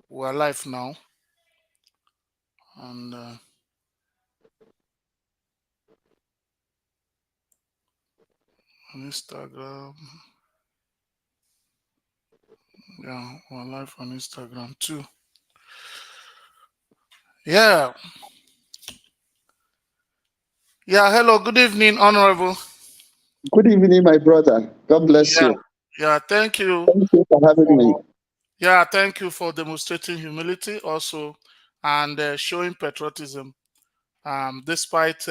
We're live now, and on Instagram. Yeah, we're live on Instagram too. Yeah. Yeah. Hello. Good evening, Honorable. Good evening, my brother. God bless Yeah. you. Yeah. Thank you. Thank you for having me. Yeah. Thank you for demonstrating humility also, and showing patriotism. Despite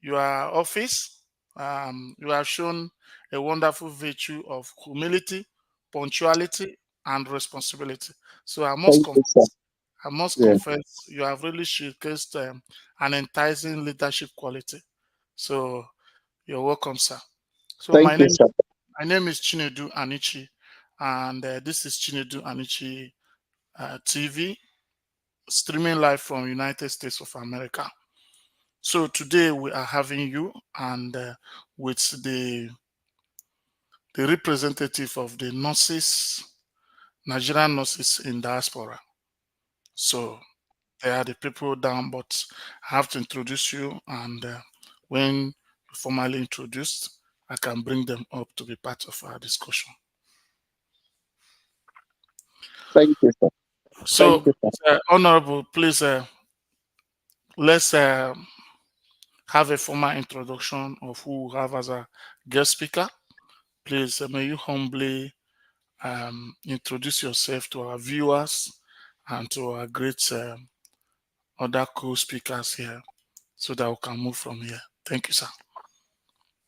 your office, you have shown a wonderful virtue of humility, punctuality, and responsibility. So Thank you, sir. I must Yeah. confess, you have really showcased an enticing leadership quality. So you're welcome, sir. So Thank you, sir. my name is Chinedu Anichi, and this is Chinedu Anichi TV, streaming live from United States of America. So today we are having you and with the representative of the nurses, Nigerian nurses in diaspora. So they are the people down, but I have to introduce you, and when you're formally introduced, I can bring them up to be part of our discussion. Thank you, sir. So, Thank you, sir. Honorable, please let's have a formal introduction of who we have as a guest speaker. Please, may you humbly introduce yourself to our viewers and to our great other co-speakers here so that we can move from here. Thank you, sir.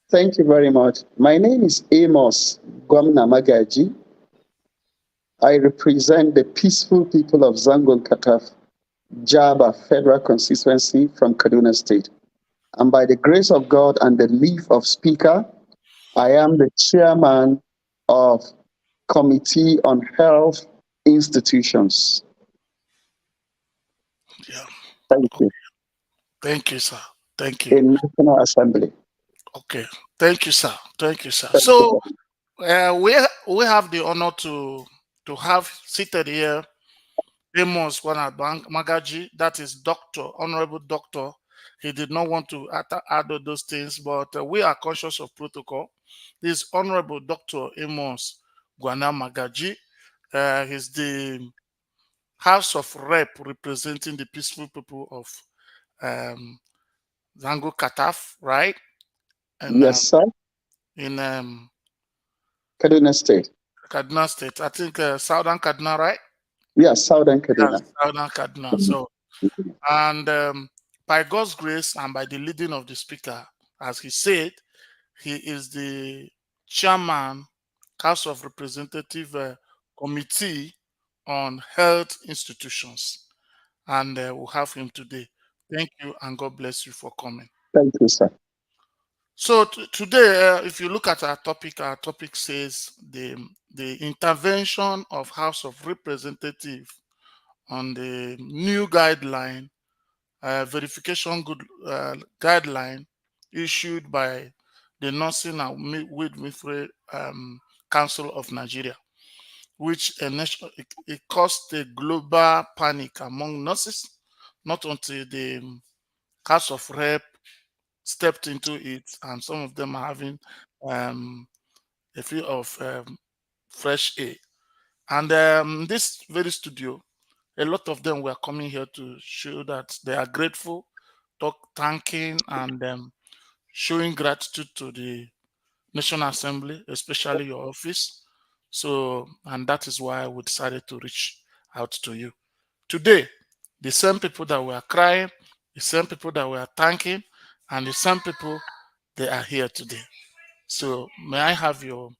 Thank you very much. My name is Amos Magaji. I represent the peaceful people of Zangon Kataf, Jaba Federal Constituency from Kaduna State. And by the grace of God and the leave of Speaker, I am the chairman of Committee on Health Institutions. Yeah. Thank you. Thank you, sir. Thank you. In National Assembly. Okay. Thank you, sir. Thank you, sir. Thank So you. we have the honor to have seated here Amos Magaji, that is Doctor, Honorable Doctor. He did not want to add all those things, but we are conscious of protocol. This Honorable Dr. Amos Magaji. He's the House of Rep representing the peaceful people of Zango Kataf, right? And Yes, sir. in Kaduna State. Kaduna State, I think Southern Kaduna, right? Yes, Southern Yes, Kaduna. Southern Kaduna. So, and by God's grace and by the leading of the speaker, as he said, he is the chairman, House of Representative Committee on Health Institutions. And we'll have him today. Thank you, and God bless you for coming. Thank you, sir. So today, if you look at our topic says the intervention of House of Representative on the new guideline, verification guideline issued by the Nursing and Midwifery Council of Nigeria, which it caused a global panic among nurses, not until the House of Rep stepped into it, and some of them are having a feel of fresh air. And this very studio, a lot of them were coming here to show that they are grateful, thanking, and showing gratitude to the National Assembly, especially your office. So, and that is why we decided to reach out to you. Today, the same people that were crying, the same people that were thanking, and the same people, they are here today. So, may I have your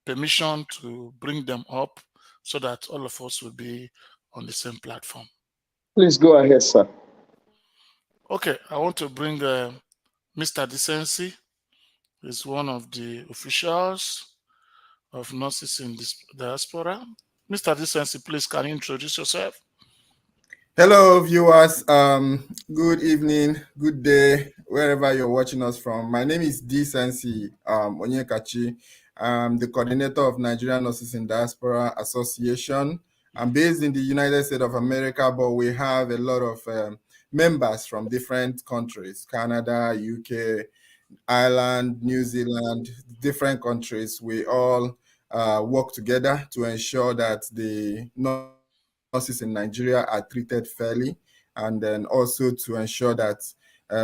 permission to bring them up so that all of us will be on the same platform? Please go ahead, sir. Okay, I want to bring Mr. Decency. He's one of the officials of nurses in this diaspora. Mr. Decency, please can you introduce yourself? Hello, viewers. Good evening, good day, wherever you're watching us from. My name is Decency Onyekachi. I'm the coordinator of Nigerian Nurses in Diaspora Association, I'm based in the United States of America, but we have a lot of members from different countries, Canada, UK, Ireland, New Zealand, different countries. We all work together to ensure that the nurses in Nigeria are treated fairly, and then also to ensure that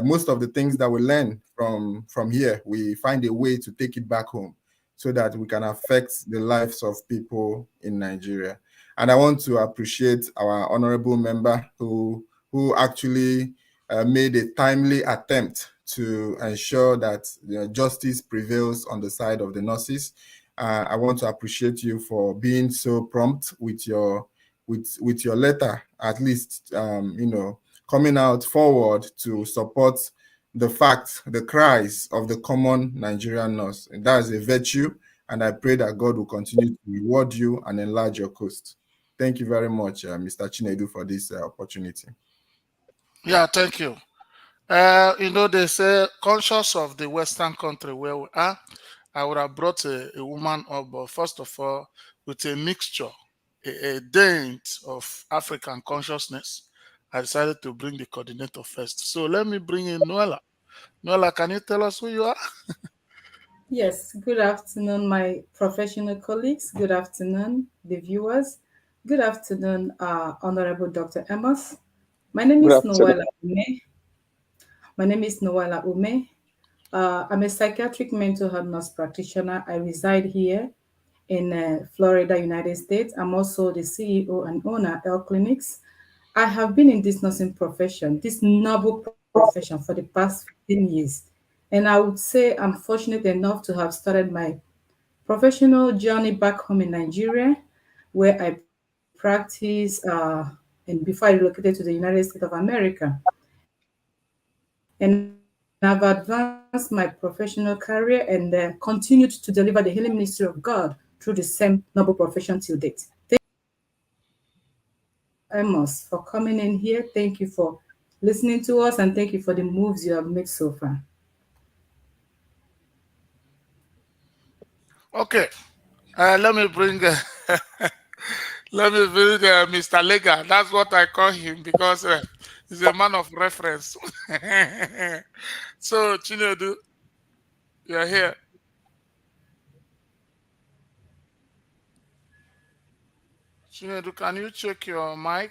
most of the things that we learn from here, we find a way to take it back home so that we can affect the lives of people in Nigeria. And I want to appreciate our honorable member who actually made a timely attempt to ensure that justice prevails on the side of the nurses. I want to appreciate you for being so prompt with your letter, at least coming out forward to support the cries of the common Nigerian nurse. And that is a virtue, and I pray that God will continue to reward you and enlarge your coast. Thank you very much, Mr. Chinedu, for this opportunity. Yeah, thank you. They say, conscious of the Western country where we are, I would have brought a woman up, but first of all, with a mixture, a daint of African consciousness, I decided to bring the coordinator first. So let me bring in Noella. Noella, can you tell us who you are? Yes, good afternoon, my professional colleagues. Good afternoon, the viewers. Good afternoon, Honorable Dr. Amos. My name Good is afternoon. Noella Ume. My name is Noella Ume. I'm a psychiatric mental health nurse practitioner. I reside here in Florida, United States. I'm also the CEO and owner of L Clinics. I have been in this nursing profession, this noble profession, for the past 15 years. And I would say I'm fortunate enough to have started my professional journey back home in Nigeria, where I practice and before I relocated to the United States of America. And I've advanced my professional career and continued to deliver the healing ministry of God through the same noble profession till date. Amos, for coming in here. Thank you for listening to us, and thank you for the moves you have made so far. Okay. Let me bring Mr. Lega. That's what I call him because he's a man of reference. So Chinedu, you're here. Chinedu, can you check your mic?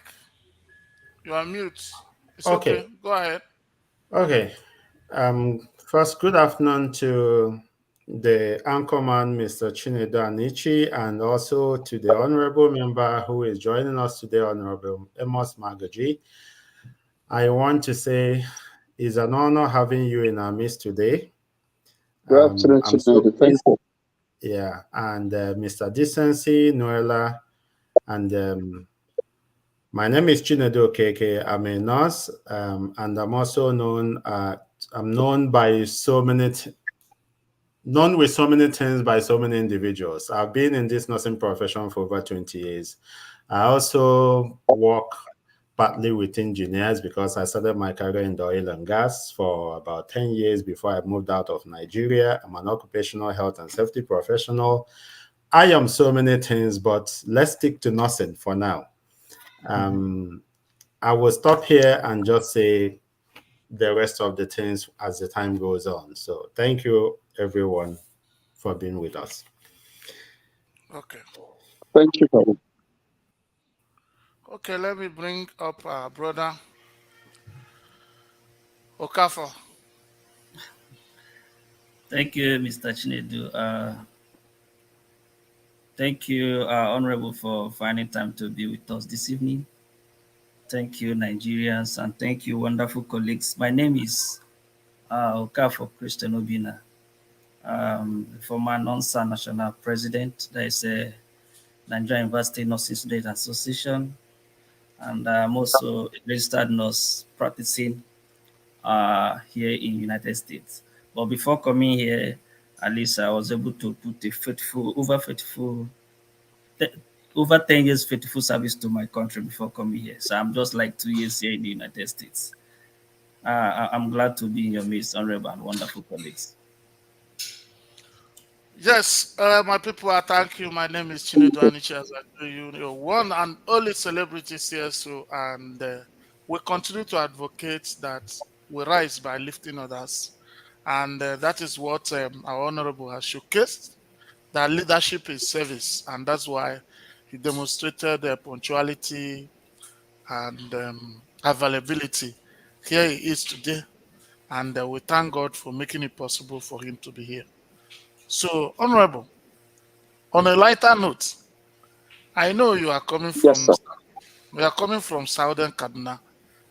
You are mute. It's okay. Okay, Go ahead. okay. First, good afternoon to the anchorman, Mr. Chinedu Anichi, and also to the honorable member who is joining us today, Honorable Amos Magaji. I want to say it's an honor having you in our midst today. Good afternoon, I'm so Chinedu. Thank pleased. you. Yeah, and Mr. Decency, Noella, and my name is Chinedu Okeke. I'm a nurse, and I'm also known by known with so many things by so many individuals. I've been in this nursing profession for over 20 years. I also work partly with engineers because I started my career in the oil and gas for about 10 years before I moved out of Nigeria. I'm an occupational health and safety professional. I am so many things, but let's stick to nursing for now. I will stop here and just say the rest of the things as the time goes on. So thank you, everyone, for being with us. Okay. Thank you, Baba. Okay, let me bring up our brother Okafor. Thank you, Mr. Chinedu. Thank you, Honorable, for finding time to be with us this evening. Thank you, Nigerians, and thank you, wonderful colleagues. My name is Okafor Christian Obina, former NONSA National President. That is a Nigerian University Nursing Student Association, and I'm also a registered nurse practicing here in United States. But before coming here, at least I was able to put over 10 years faithful service to my country before coming here. So I'm just like 2 years here in the United States. I'm glad to be in your midst, honorable and wonderful colleagues. Yes, my people, I thank you. My name is Chinedu Anichi, as I do you, your one and only celebrity CSO, and we continue to advocate that we rise by lifting others, and that is what our honorable has showcased. That leadership is service, and that's why he demonstrated punctuality and availability. Here he is today, and we thank God for making it possible for him to be here. So, honorable. On a lighter note, I know you are coming Yes, from sir. Southern Kaduna,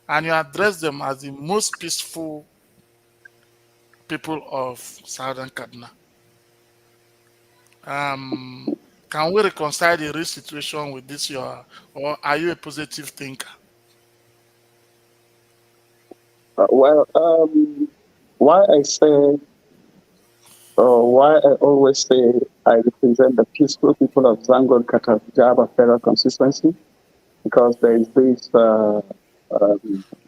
and you address them as the most peaceful people of Southern Kaduna. Um, can we reconcile the real situation with this? Or are you a positive thinker? Well, why I say, or why I always say I represent the peaceful people of Zangon Kataf Java Federal Consistency, because there is this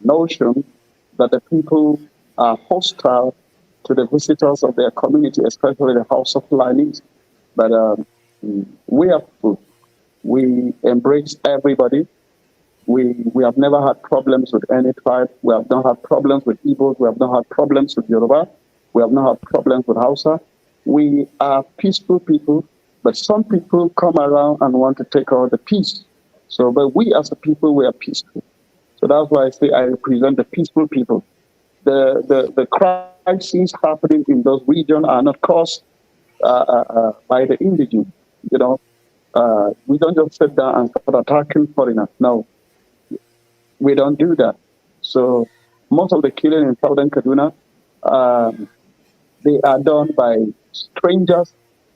notion that the people are hostile to the visitors of their community, especially the House of Fulani. But we are people. We embrace everybody. We have never had problems with any tribe. We have not had problems with Igbos. We have not had problems with Yoruba. We have not had problems with Hausa. We are peaceful people, but some people come around and want to take all the peace. So, but we as a people, we are peaceful. So that's why I say I represent the peaceful people. The crises happening in those regions are not caused by the indigenous. You know, we don't just sit down and start attacking foreigners. No, we don't do that. So most of the killing in southern Kaduna, um, they are done by strangers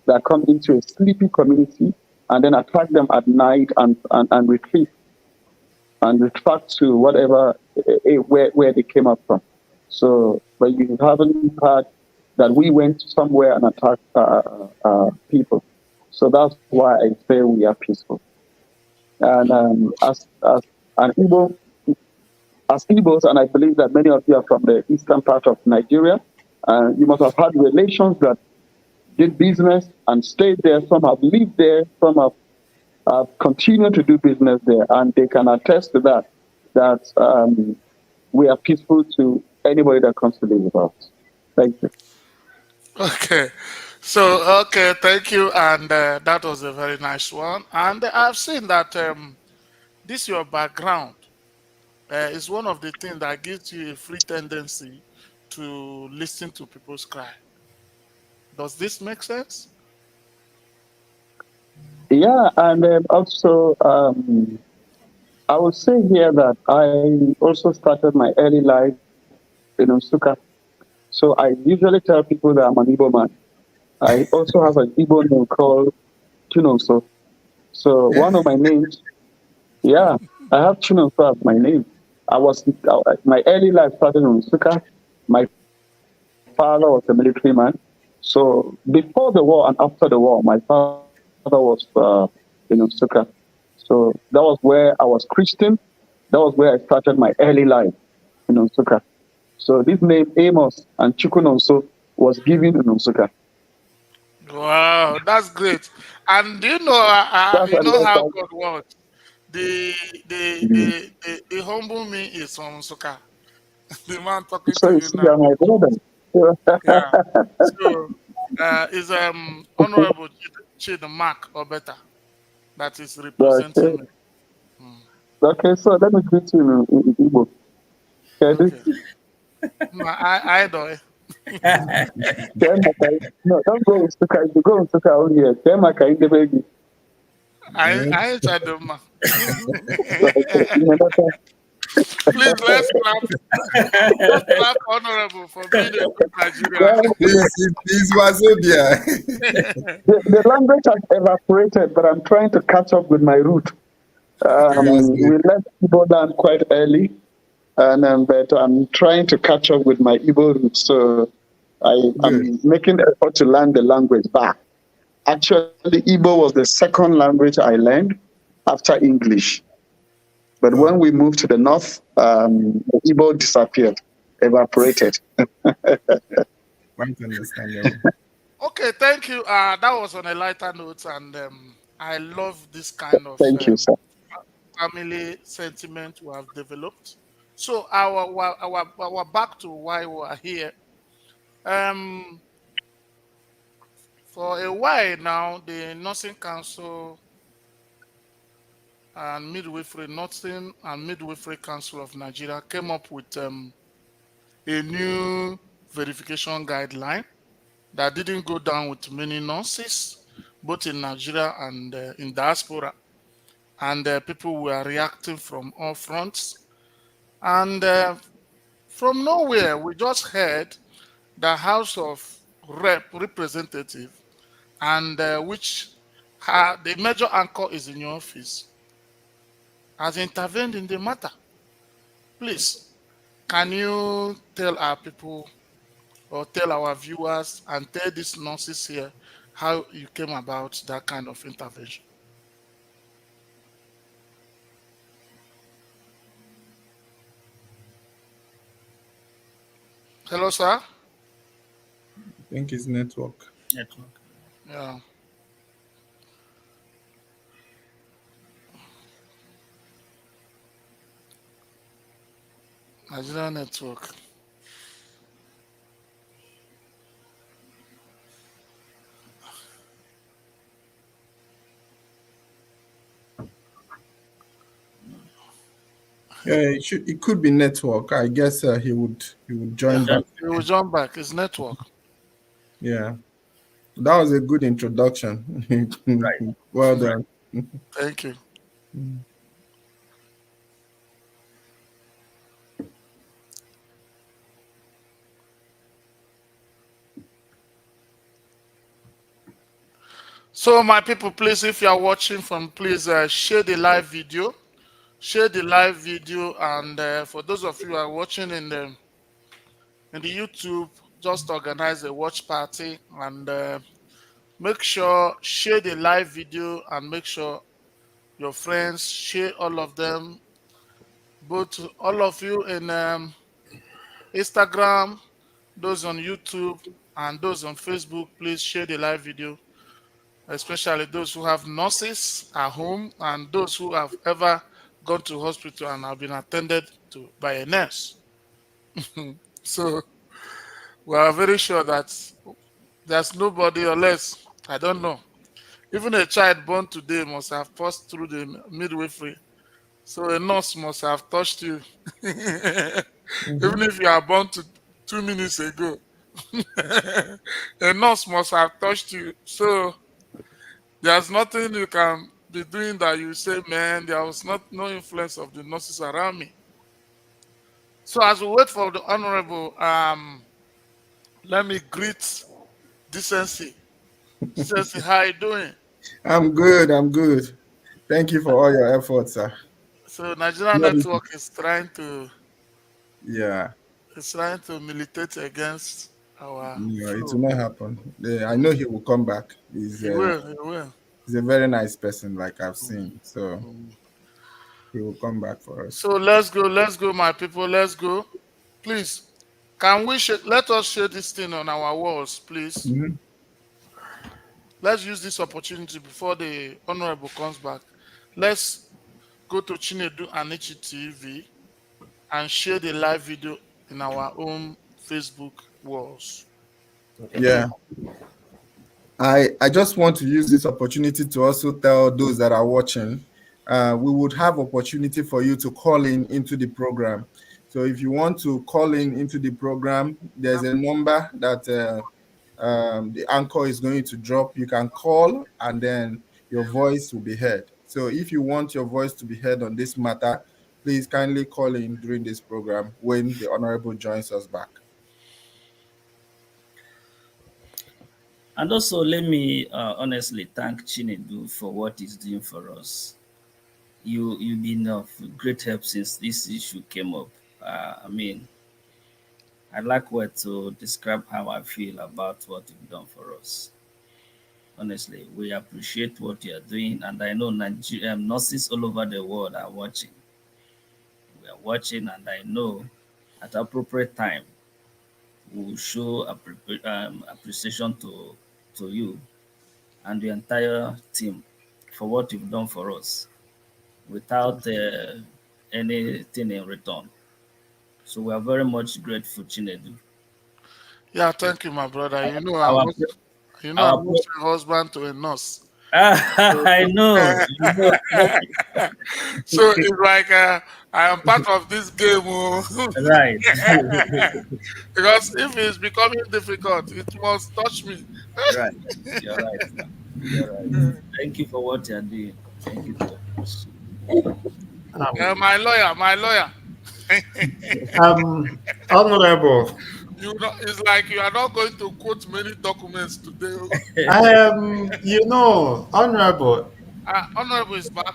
that come into a sleepy community and then attack them at night and retreat and retract to whatever where they came up from. So, but you haven't heard that we went somewhere and attacked people. So that's why I say we are peaceful. And as an Igbo, as Igbos, and I believe that many of you are from the eastern part of Nigeria, you must have had relations that did business and stayed there. Some have lived there, some have continued to do business there, and they can attest to that, that we are peaceful to anybody that comes to live with us. Thank you. Okay. So, okay, thank you. And that was a very nice one. And I've seen that this your background is one of the things that gives you a free tendency to listen to people's cry. Does this make sense? Yeah, and also I would say here that I also started my early life in Nsukka. So I usually tell people that I'm an Igbo man. I also have an Igbo name called Chinonso. So one of my names, yeah, I have Chinonso as my name. My early life started in Nsukka. My father was a military man. So before the war and after the war, my father was in Nsukka. So that was where I was Christian. That was where I started my early life in Nsukka. So this name Amos and Chukunonso was given in Nsukka. Wow, that's great. And do That's you a know how letter. God works? The Mm. the humble me is from Suka. The man talking So to you you see, now. you're my brother. Yeah. So is honorable Chid Mark or better that is representing Okay. me. Hmm. Okay, so let me greet you in Igbo. Okay, Okay. I do. no, don't go with Suka. If you go with Suka only here, Temaka in the baby. I ain't tried them. Okay, you know that. Please let's clap honorable for being a good Nigerian. Well, He's Wazobia. the language has evaporated, but I'm trying to catch up with my root. That's good. We left Igbo land quite early, and but I'm trying to catch up with my Igbo roots. So Good. I'm making effort to learn the language back. Actually, Igbo was the second language I learned after English. But Oh, when we moved to the north, the Igbo disappeared, evaporated. quite understandable. Okay, thank you. That was on a lighter note, and I love this kind of Thank you, sir. family sentiment we have developed. So our back to why we are here. Um, for a while now, the Nursing Council and Midwifery Nursing and Midwifery Council of Nigeria came up with a new verification guideline that didn't go down with many nurses, both in Nigeria and in diaspora. And people were reacting from all fronts. And from nowhere, we just heard the House of Representative, and which the major anchor is in your office, has intervened in the matter. Please, can you tell our people or tell our viewers and tell these nurses here how you came about that kind of intervention? Hello, sir. I think it's network. Network. Yeah. Nigerian network. Yeah, it could be network. I guess he would join Yeah, back. he will jump back. It's network. Yeah, that was a good introduction. Right. Well done. Thank you. So, my people, please, if you are watching from, please share the live video. Share the live video, and for those of you who are watching in the YouTube, just organize a watch party and make sure share the live video and make sure your friends share all of them, both all of you in Instagram, those on YouTube, and those on Facebook. Please share the live video, especially those who have nurses at home and those who have ever gone to hospital and have been attended to by a nurse. So we are very sure that there's nobody, unless I don't know. Even a child born today must have passed through the midwifery. So a nurse must have touched you. Even if you are born to 2 minutes ago. A nurse must have touched you. So there's nothing you can be doing that you say, man, there was no influence of the nurses around me. So as we wait for the honorable, let me greet Decency. Decency, how you doing? I'm good. I'm good. Thank you for all your efforts, sir. So Nigerian Not network is trying to Yeah. militate against our No, it will flow. not happen. I know he will come back. He will, he will. He's a very nice person, like I've seen. So Mm. he will come back for us. So let's go, my people, let's go. Please, can we let us share this thing on our walls, please? Mhm. Let's use this opportunity before the honorable comes back. Let's go to Chinedu Anichi TV and share the live video in our own Facebook walls. Yeah. I just want to use this opportunity to also tell those that are watching, we would have opportunity for you to call into the program. So if you want to call into the program, there's a number that the anchor is going to drop. You can call and then your voice will be heard. So if you want your voice to be heard on this matter, please kindly call in during this program when the honorable joins us back. And also, let me honestly thank Chinedu for what he's doing for us. You've been of great help since this issue came up. I mean, I like word to describe how I feel about what you've done for us. Honestly, we appreciate what you are doing, and I know Nigerian nurses all over the world are watching. We are watching, and I know at appropriate time we will show appreciation to to you and the entire team for what you've done for us without anything in return. So we are very much grateful, Chinedu. Yeah, thank you, my brother. You know, Our, I'm our, also a husband to a nurse. I know, you know. So it's like I am part of this game. Oh. Right. Because if it's becoming difficult, it must touch me. Right. You're right. You're right. Thank you for what you're doing. Thank you so much. My lawyer, my lawyer. Honorable, You know, it's like you are not going to quote many documents today. Honorable. Honorable is back.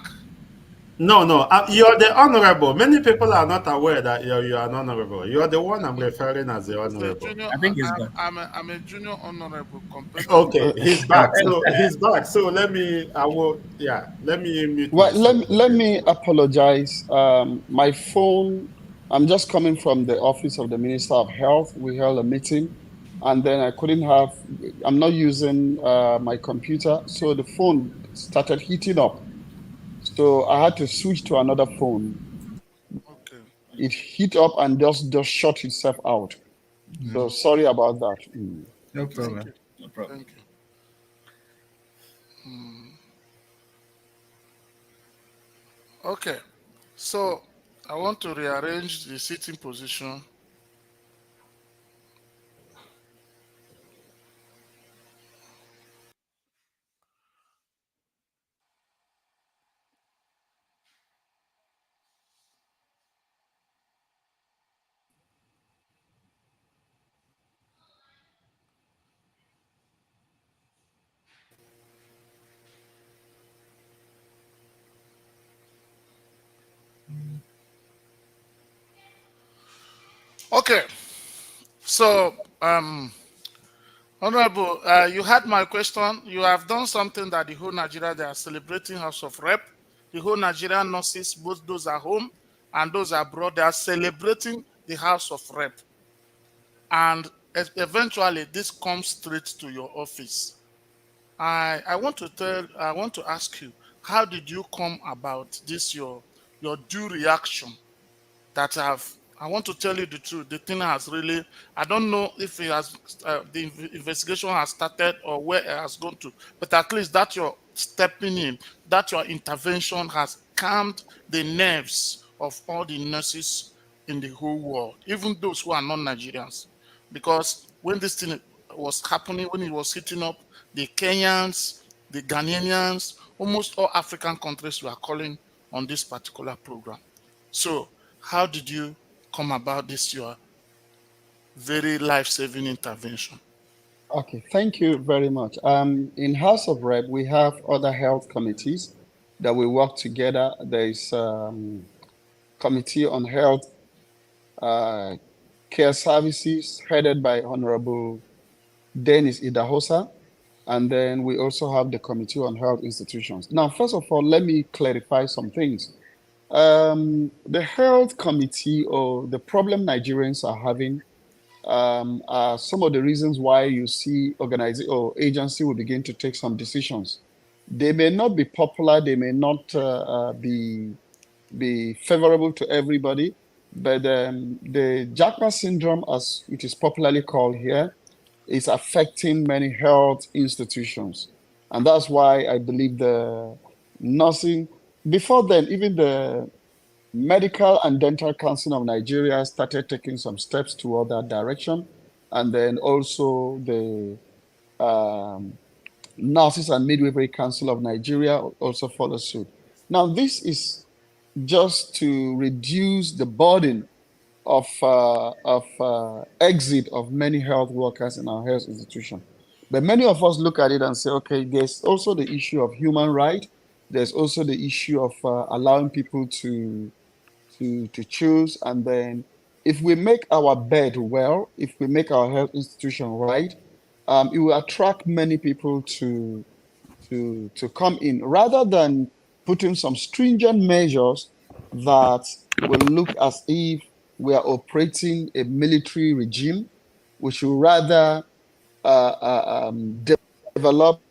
No, no, you're the honorable. Many people are not aware that you are an honorable. You are the one I'm referring as the It's a honorable. junior. I think it's gone. I'm a junior honorable compared to. Okay, he's back. So he's back. So let me mute Well, myself. let me apologize. My phone, I'm just coming from the office of the Minister of Health. We held a meeting, and then I'm not using my computer, so the phone started heating up. So I had to switch to another phone. Okay. It heat up and just shut itself out. So sorry about that. No Thank problem. you. No problem. Thank you. Okay. So I want to rearrange the sitting position. Okay. So Honorable, you had my question. You have done something that the whole Nigeria, they are celebrating House of Rep. The whole Nigerian nurses, both those at home and those abroad, they are celebrating the House of Rep. And eventually this comes straight to your office. I want to ask you, how did you come about this, your due reaction that I want to tell you the truth. The thing has really, I don't know if it has, investigation has started or where it has gone to, but at least that you're stepping in, that your intervention has calmed the nerves of all the nurses in the whole world, even those who are not Nigerians. Because when this thing was happening, when it was hitting up, the Kenyans, the Ghanaians, almost all African countries were calling on this particular program. So, how did you come about this, your very life-saving intervention? Okay, thank you very much. In House of Rep, we have other health committees that we work together. There is Committee on Health Care Services headed by Honorable Dennis Idahosa. And then we also have the Committee on Health Institutions. Now, first of all, let me clarify some things. The Health Committee, or the problem Nigerians are having, are some of the reasons why you see organization or agency will begin to take some decisions. They may not be popular, they may not be favorable to everybody, but the Jackpot syndrome, as it is popularly called here, is affecting many health institutions. And that's why I believe the nursing, before then, even the Medical and Dental Council of Nigeria started taking some steps toward that direction. And then also the Nurses and Midwifery Council of Nigeria also followed suit. Now, this is just to reduce the burden of exit of many health workers in our health institution. But many of us look at it and say, okay, there's also the issue of human right. There's also the issue of allowing people to choose. And then if we make our bed well, if we make our health institution right, it will attract many people to come in, rather than putting some stringent measures that will look as if we are operating a military regime. We should rather develop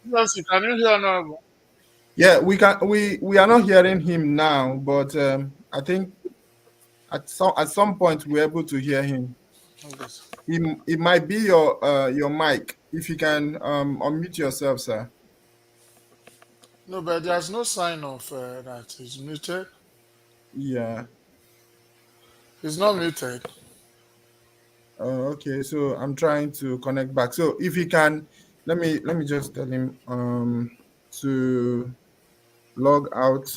Yes, can you hear now? Yeah, we are not hearing him now, but I think at some point we're able to hear him. Yes. It might be your mic. If you can unmute yourself, sir. No, but there's no sign of that he's muted. Yeah. He's not muted. Okay, so I'm trying to connect back. So if you can, let me just tell him to log out.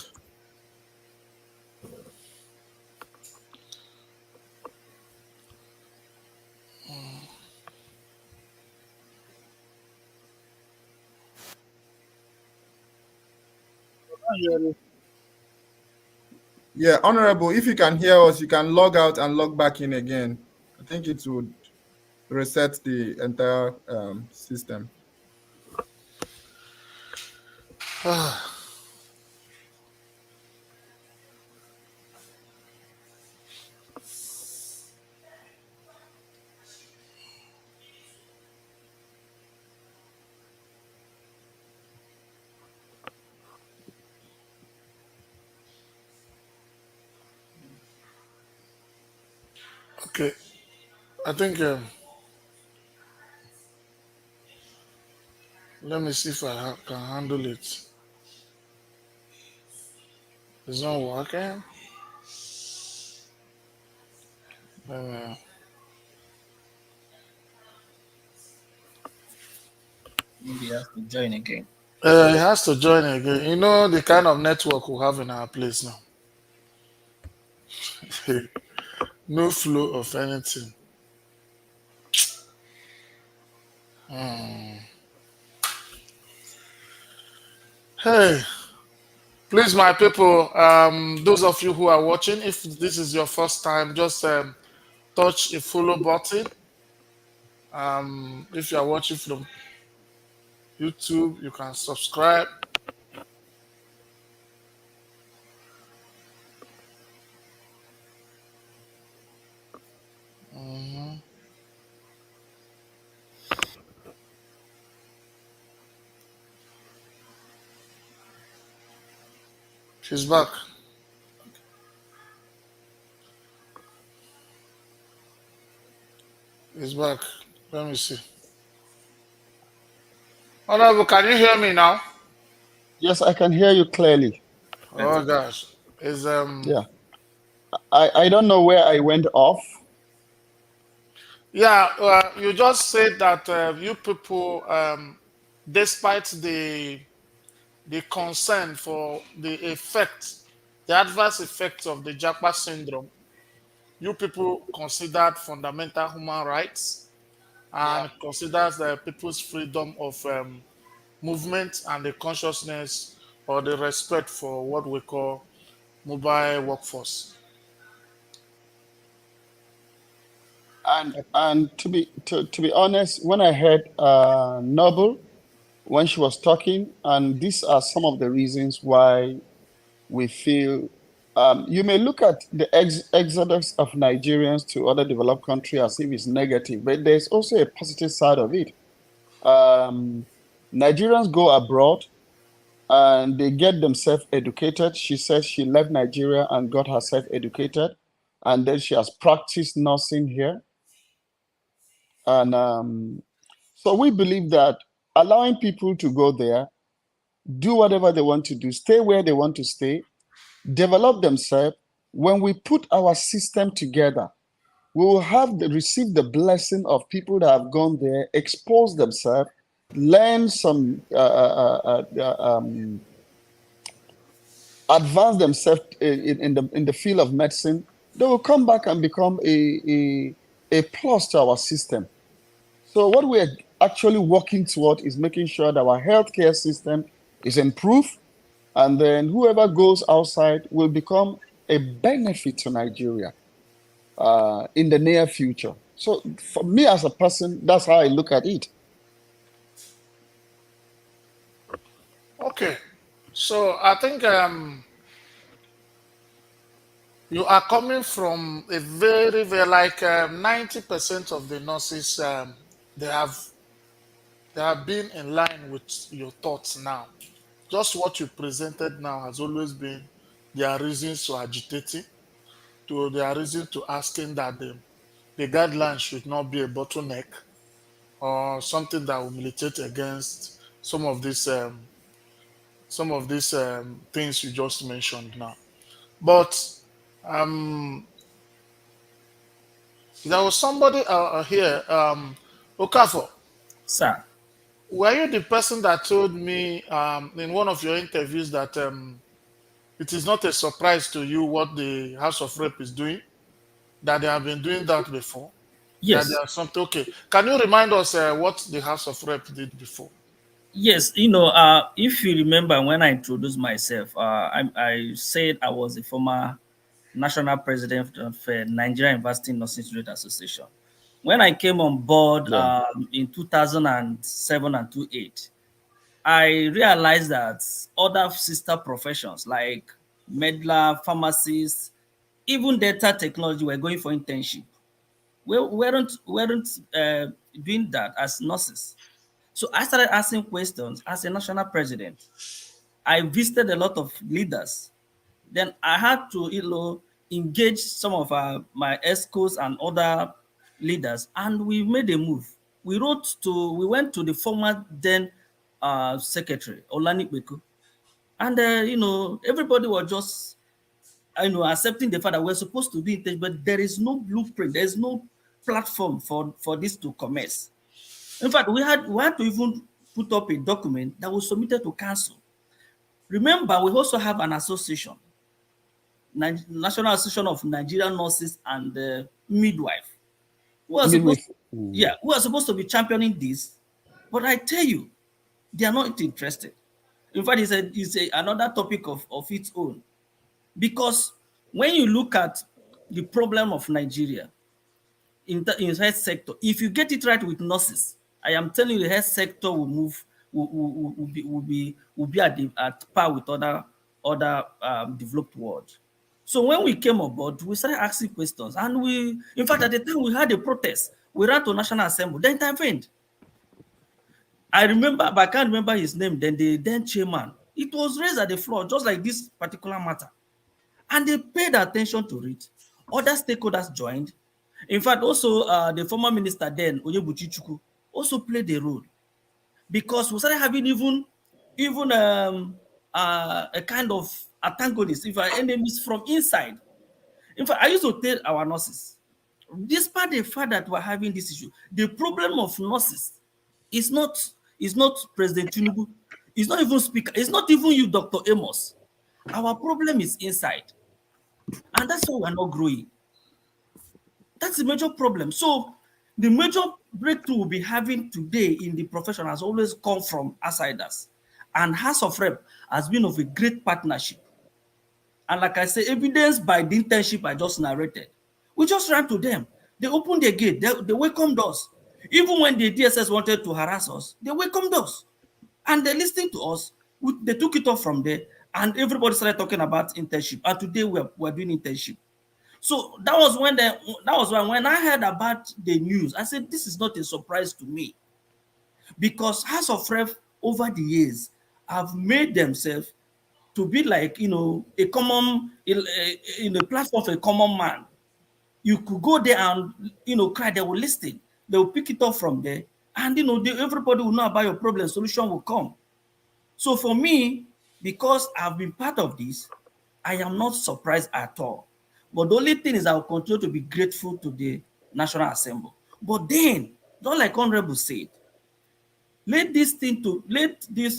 Yeah, Honorable, if you can hear us, you can log out and log back in again. I think it would reset the entire system. Okay, I think let me see if I can handle it. It's not working. Uh, Maybe he has to join again. he has to join again. You know the kind of network we have in our place now. No flow of anything. Hmm. Hey, please, my people, those of you who are watching, if this is your first time, just touch a follow button. If you are watching from YouTube, you can subscribe. Mhm. She's back. He's back. Let me see. Honorable, can you hear me now? Yes, I can hear you clearly. Oh gosh, is Yeah. I don't know where I went off. yeah. You just said that you people, despite the concern for the effect, the adverse effects of the Japa syndrome, you people considered fundamental human rights Yeah. and considers the people's freedom of movement and the consciousness or the respect for what we call mobile workforce. And to be honest, when I heard Noble when she was talking, and these are some of the reasons why we feel you may look at the exodus of Nigerians to other developed countries as if it's negative, but there's also a positive side of it. Nigerians go abroad and they get themselves educated. She says she left Nigeria and got herself educated, and then she has practiced nursing here. And so we believe that allowing people to go there, do whatever they want to do, stay where they want to stay, develop themselves. When we put our system together, we will have receive the blessing of people that have gone there, expose themselves, learn some, advance themselves in the field of medicine. They will come back and become a plus to our system. So what we're actually working toward is making sure that our healthcare system is improved, and then whoever goes outside will become a benefit to Nigeria in the near future. So for me as a person, that's how I look at it. Okay, so I think you are coming from a very, very like 90% of the nurses. They have they have been in line with your thoughts now. Just what you presented now has always been their reasons to agitating, to their reason to asking that the guidelines should not be a bottleneck or something that will militate against some of these things you just mentioned now. But um, there was somebody here, Okafor. Sir. Were you the person that told me in one of your interviews that it is not a surprise to you what the House of Rep is doing? That they have been doing that before? That Yes. there are something. Okay. Can you remind us what the House of Rep did before? Yes, if you remember when I introduced myself, I said I was a former national president of Nigerian University Nursing Student Association. When I came on board Yeah. in 2007 and 2008, I realized that other sister professions like medlar, pharmacists, even data technology were going for internship. We weren't doing that as nurses. So I started asking questions as a national president. I visited a lot of leaders. Then I had to, engage some of my ESCOs and other leaders, and we made a move. We went to the former then secretary, Olani Beku, and everybody was just, accepting the fact that we're supposed to be in touch, but there is no blueprint, there's no platform for this to commence. In fact, we had to even put up a document that was submitted to council. Remember, we also have an association, National Association of Nigerian Nurses and Midwife, who are supposed, Midwife. who are supposed to be championing this. But I tell you, they are not interested. In fact, another topic of its own. Because when you look at the problem of Nigeria in health sector, if you get it right with nurses, I am telling you, the health sector will move, will be at par with other developed world. So when we came aboard, we started asking questions, and in fact, at the time we had a protest, we ran to National Assembly, they intervened. I remember, but I can't remember his name. Then the then chairman, it was raised at the floor, just like this particular matter, and they paid attention to it. Other stakeholders joined. In fact, also the former minister then, Onyebuchi Chukwu, also played a role, because we started having even a kind of antagonists, if our enemies from inside. In fact, I used to tell our nurses, despite the fact that we're having this issue, the problem of nurses is not President Tinubu, it's not even Speaker, it's not even you, Dr. Amos. Our problem is inside, and that's why we're not growing. That's the major problem. So the major breakthrough we'll be having today in the profession has always come from outsiders. And House of Rep has been of a great partnership. And like I say, evidenced by the internship I just narrated. We just ran to them. They opened their gate. They welcomed us. Even when the DSS wanted to harass us, they welcomed us. And they listened to us. They took it off from there. And everybody started talking about internship. And today we're doing internship. So that was when I heard about the news, I said, this is not a surprise to me, because House of Rep over the years have made themselves to be like, a common, in a platform for a common man. You could go there and, cry, they will listen. They will pick it up from there. And, everybody will know about your problem, solution will come. So for me, because I've been part of this, I am not surprised at all. But the only thing is I will continue to be grateful to the National Assembly. But then, just like Honorable said, let this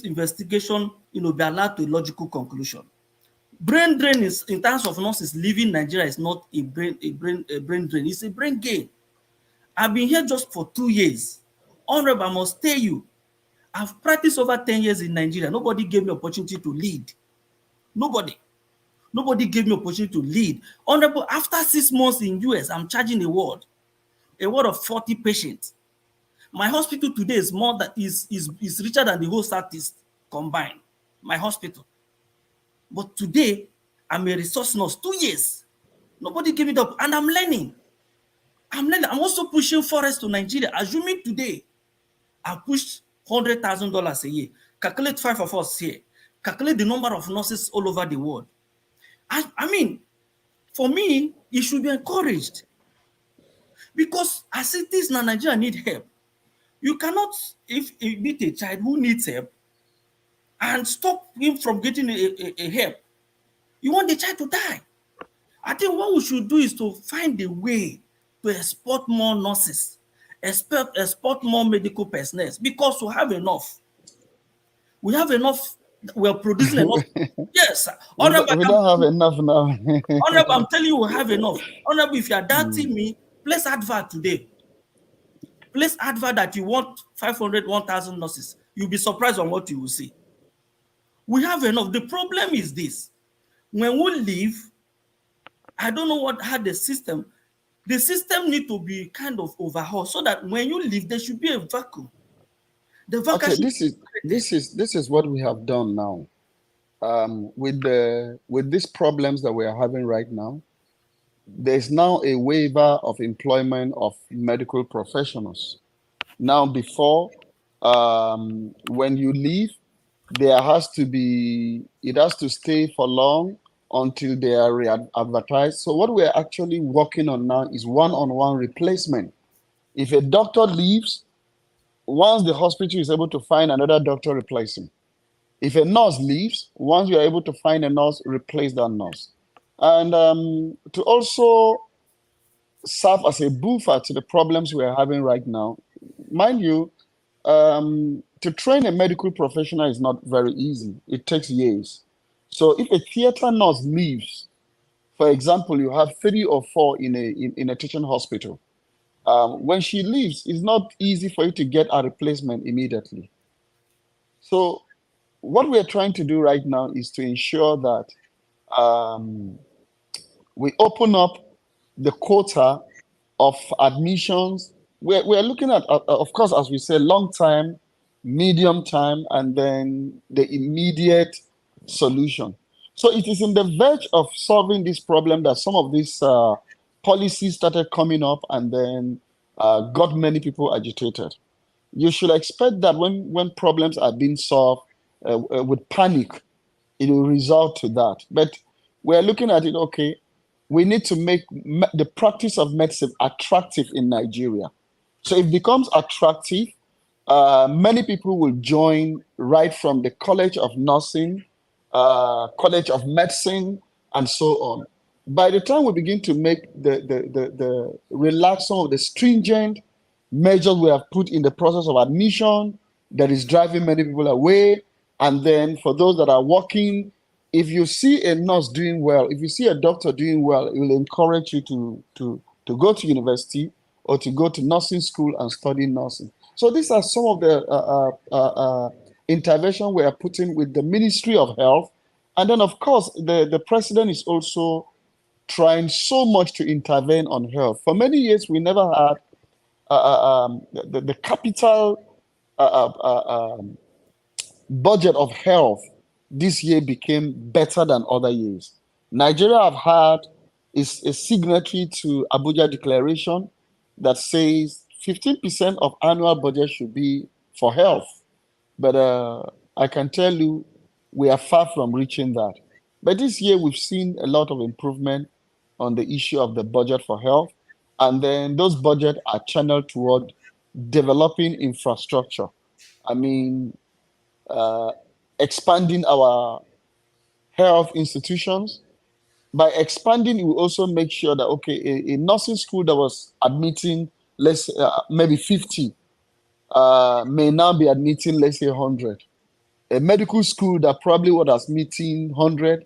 investigation, be allowed to a logical conclusion. Brain drain is, in terms of nurses leaving Nigeria, is not a brain drain. It's a brain gain. I've been here just for 2 years. Honorable, I must tell you, I've practiced over 10 years in Nigeria. Nobody gave me opportunity to lead. Nobody gave me opportunity to lead. Honorable, after 6 months in US, I'm charging a ward of 40 patients. My hospital today is more than is richer than the whole Southeast combined. My hospital. But today, I'm a resource nurse. 2 years. Nobody gave it up. And I'm learning. I'm also pushing forests to Nigeria. Assuming today, I pushed $100,000 a year. Calculate 5 of us here. Calculate the number of nurses all over the world. I mean, for me, it should be encouraged. Because as it is now, Nigeria need help. You cannot, if you meet a child who needs help and stop him from getting a help, you want the child to die. I think what we should do is to find a way to export more nurses, export more medical personnel, because we have enough. We are producing enough. Yes. We don't have enough now. Honorable, I'm telling you, we have enough. Honorable, if you are doubting me, place advert today. Place advert that you want 500, 1,000 nurses. You'll be surprised on what you will see. We have enough. The problem is this. When we leave, I don't know how the system need to be kind of overhauled so that when you leave, there should be a vacuum. The vacuum. Okay, this is what we have done now. With these problems that we are having right now, there's now a waiver of employment of medical professionals. Now, before, when you leave, it has to stay for long until they are re-advertised. So what we're actually working on now is one-on-one replacement. If a doctor leaves, once the hospital is able to find another doctor, replace him. If a nurse leaves, once you are able to find a nurse, replace that nurse. And to also serve as a buffer to the problems we are having right now, mind you, to train a medical professional is not very easy. It takes years. So if a theater nurse leaves, for example, you have 3 or 4 in a teaching hospital. When she leaves, it's not easy for you to get a replacement immediately. So what we are trying to do right now is to ensure that we open up the quota of admissions. We're looking at, of course, as we say, long time, medium time, and then the immediate solution. So it is in the verge of solving this problem that some of these policies started coming up and then got many people agitated. You should expect that when problems are being solved with panic, it will result to that. But we're looking at it, okay, we need to make the practice of medicine attractive in Nigeria. So if it becomes attractive, many people will join right from the College of Nursing, College of Medicine, and so on. By the time we begin to make the relax some of the stringent measures we have put in the process of admission that is driving many people away, and then for those that are working, if you see a nurse doing well, if you see a doctor doing well, it will encourage you to go to university or to go to nursing school and study nursing. So these are some of the intervention we are putting with the Ministry of Health. And then, of course, the president is also trying so much to intervene on health. For many years, we never had the capital budget of health this year became better than other years. Nigeria have had is a signatory to Abuja Declaration that says 15% of annual budget should be for health. But I can tell you, we are far from reaching that. But this year, we've seen a lot of improvement on the issue of the budget for health. And then those budgets are channeled toward developing infrastructure. I mean, expanding our health institutions, by expanding, we also make sure that, okay, a nursing school that was admitting, let's maybe 50, may now be admitting, let's say, 100. A medical school that probably was admitting 100,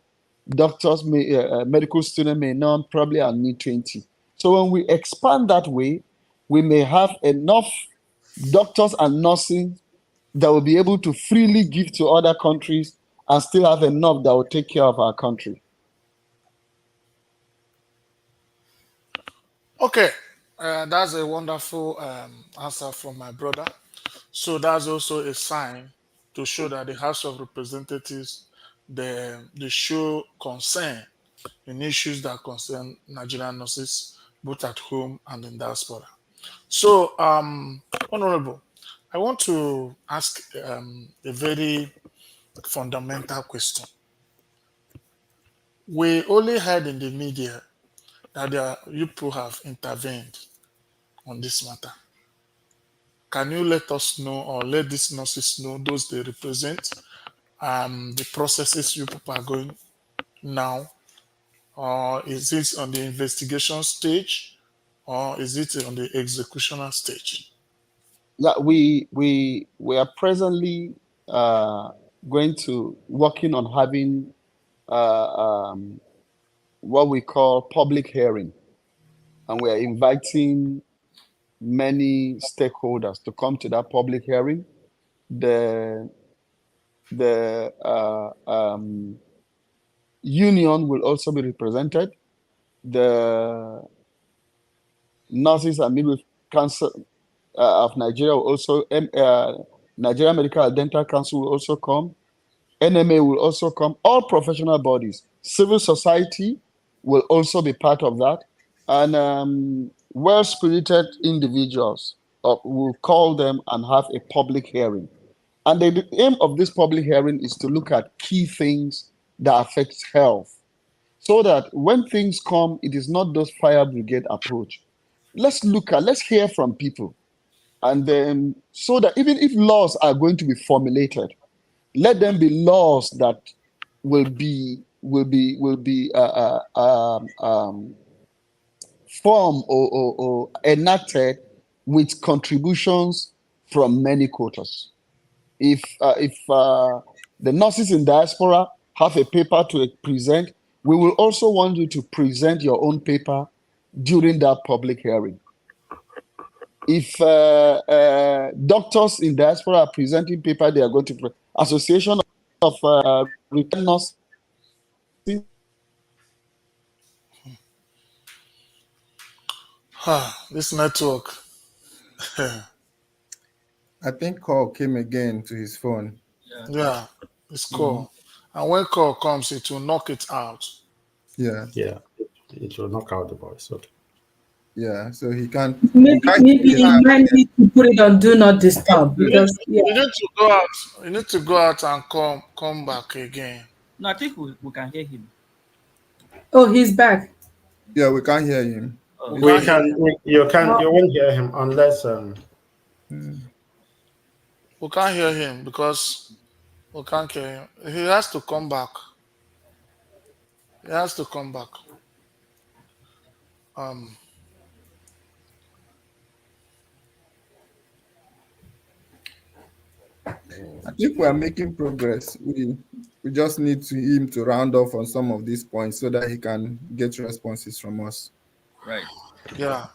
doctors, medical student may now probably admit 20. So when we expand that way, we may have enough doctors and nursing that will be able to freely give to other countries and still have enough that will take care of our country. Okay, that's a wonderful answer from my brother. So that's also a sign to show that the House of Representatives, they show concern in issues that concern Nigerian nurses, both at home and in diaspora. So, Honorable, I want to ask a very fundamental question. We only heard in the media that you people have intervened on this matter. Can you let us know, or let these nurses know, those they represent, the processes you people are going now? Or is it on the investigation stage, or is it on the executional stage? Yeah, we are presently going to working on having what we call public hearing, and we are inviting many stakeholders to come to that public hearing. The union will also be represented. The Nurses and Midwifery Council of Nigeria will also, Nigerian Medical and Dental Council will also come. NMA will also come. All professional bodies, civil society will also be part of that. And well-spirited individuals, will call them and have a public hearing. And the aim of this public hearing is to look at key things that affect health, so that when things come, it is not those fire brigade approach. Let's hear from people. And then, so that even if laws are going to be formulated, let them be laws that will be formed or enacted with contributions from many quarters. If the nurses in diaspora have a paper to present, we will also want you to present your own paper during that public hearing. If doctors in diaspora are presenting paper, they are going to Association of Retired Nurses. This network. I think call came again to his phone. Yeah, it's call. And when call comes, it will knock it out. Yeah. Yeah, it will knock out the voice. Okay. Yeah, so he can't. Maybe you might need to put it on do not disturb, because you need to go out. You need to go out and come back again. No, I think we can hear him. Oh, he's back. Yeah, we can't hear him. Oh, You won't hear him unless we can't hear him because we can't hear him. He has to come back. He has to come back. I think we are making progress. We just need him to round off on some of these points so that he can get responses from us. Right. Yeah.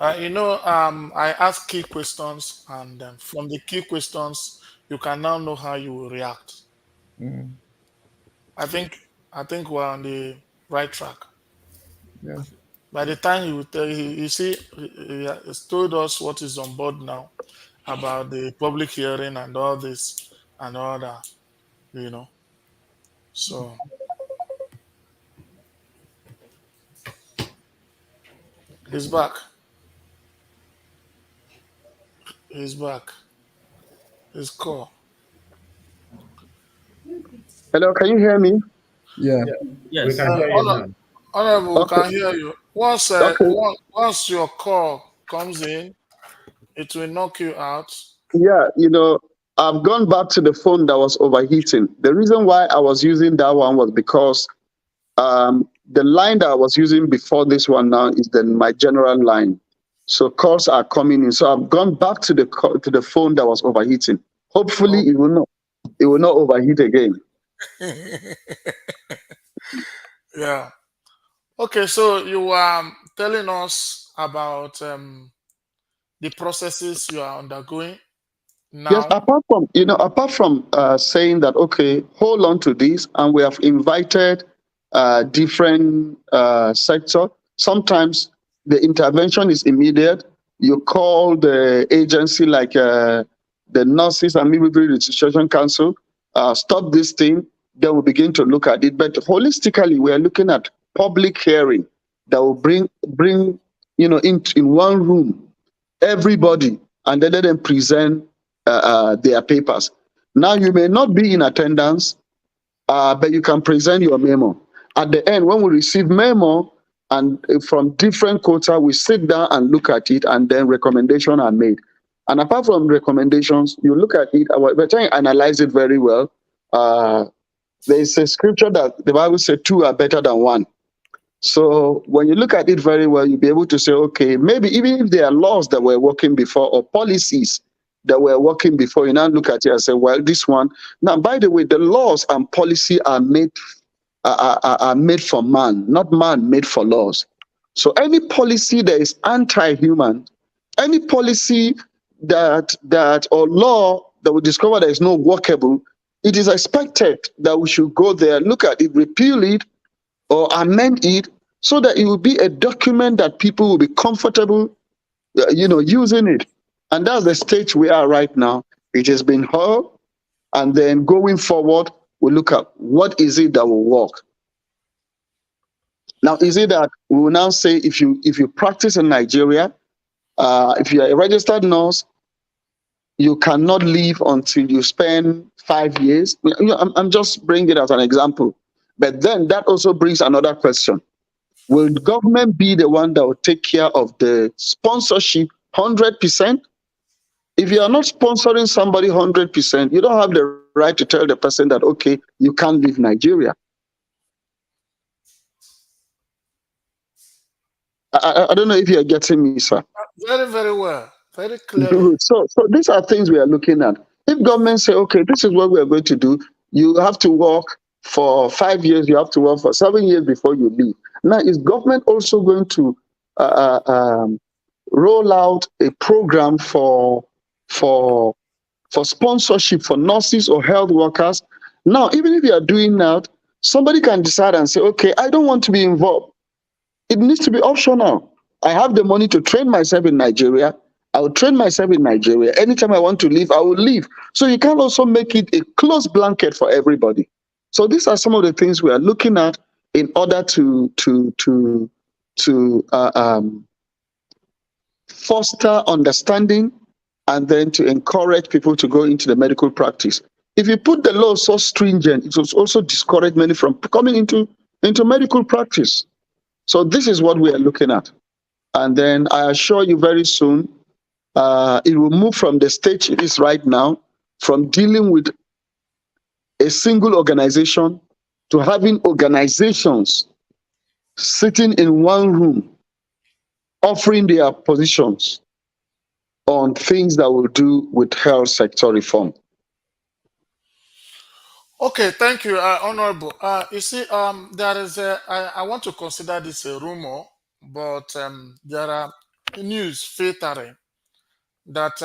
I ask key questions, and from the key questions, you can now know how you will react. I think we're on the right track. Yeah. By the time he will tell you see, he has told us what is on board now about the public hearing and all this and all that, So he's back. He's back. His call. Hello, can you hear me? Yeah. Yes. we can hear you now. Honorable, Okay. we can hear you. Once your call comes in, it will knock you out. Yeah, I've gone back to the phone that was overheating. The reason why I was using that one was because The line that I was using before this one now is my general line. So calls are coming in. So I've gone back to the phone that was overheating. Hopefully it will not overheat again. Yeah. Okay, so you were telling us about the processes you are undergoing now. Yes, apart from saying that, okay, hold on to this, and we have invited different sector. Sometimes the intervention is immediate. You call the agency like the Nurses and Midwifery Registration Council, stop this thing, then we begin to look at it. But holistically, we are looking at public hearing that will bring in one room everybody, and then let them present their papers. Now, you may not be in attendance, but you can present your memo. At the end, when we receive memo and from different quota, we sit down and look at it, and then recommendations are made. And apart from recommendations, you look at it, we're trying to analyze it very well. There is a scripture that the Bible says 2 are better than 1. So when you look at it very well, you'll be able to say, okay, maybe even if there are laws that were working before or policies that were working before, you now look at it and say, well, this one. Now, by the way, the laws and policy are made for man, not man made for laws. So any policy that is anti-human, any policy or law that we discover that is not workable, it is expected that we should go there, look at it, repeal it, or amend it so that it will be a document that people will be comfortable, using it. And that's the stage we are right now. It has been heard, and then going forward, we look at what is it that will work. Now, is it that we will now say if you practice in Nigeria, if you are a registered nurse, you cannot leave until you spend 5 years? I'm just bringing it as an example. But then that also brings another question. Will government be the one that will take care of the sponsorship 100%? If you are not sponsoring somebody 100%, you don't have the right to tell the person that, okay, you can't leave Nigeria. I don't know if you're getting me, sir. Very, very well. Very clearly. Good. So these are things we are looking at. If government say, okay, this is what we are going to do, you have to work for 5 years, you have to work for 7 years before you leave. Now, is government also going to roll out a program for sponsorship for nurses or health workers? Now, even if you are doing that, somebody can decide and say, okay, I don't want to be involved. It needs to be optional. I have the money to train myself in Nigeria. I will train myself in Nigeria. Anytime I want to leave, I will leave. So you can also make it a close blanket for everybody. So these are some of the things we are looking at in order to foster understanding, and then to encourage people to go into the medical practice. If you put the law so stringent, it will also discourage many from coming into medical practice. So this is what we are looking at. And then I assure you very soon, it will move from the stage it is right now, from dealing with a single organization to having organizations sitting in one room, offering their positions on things that will do with health sector reform. Okay, thank you, Honorable. You see, there is I want to consider this a rumor, but there are news filtering that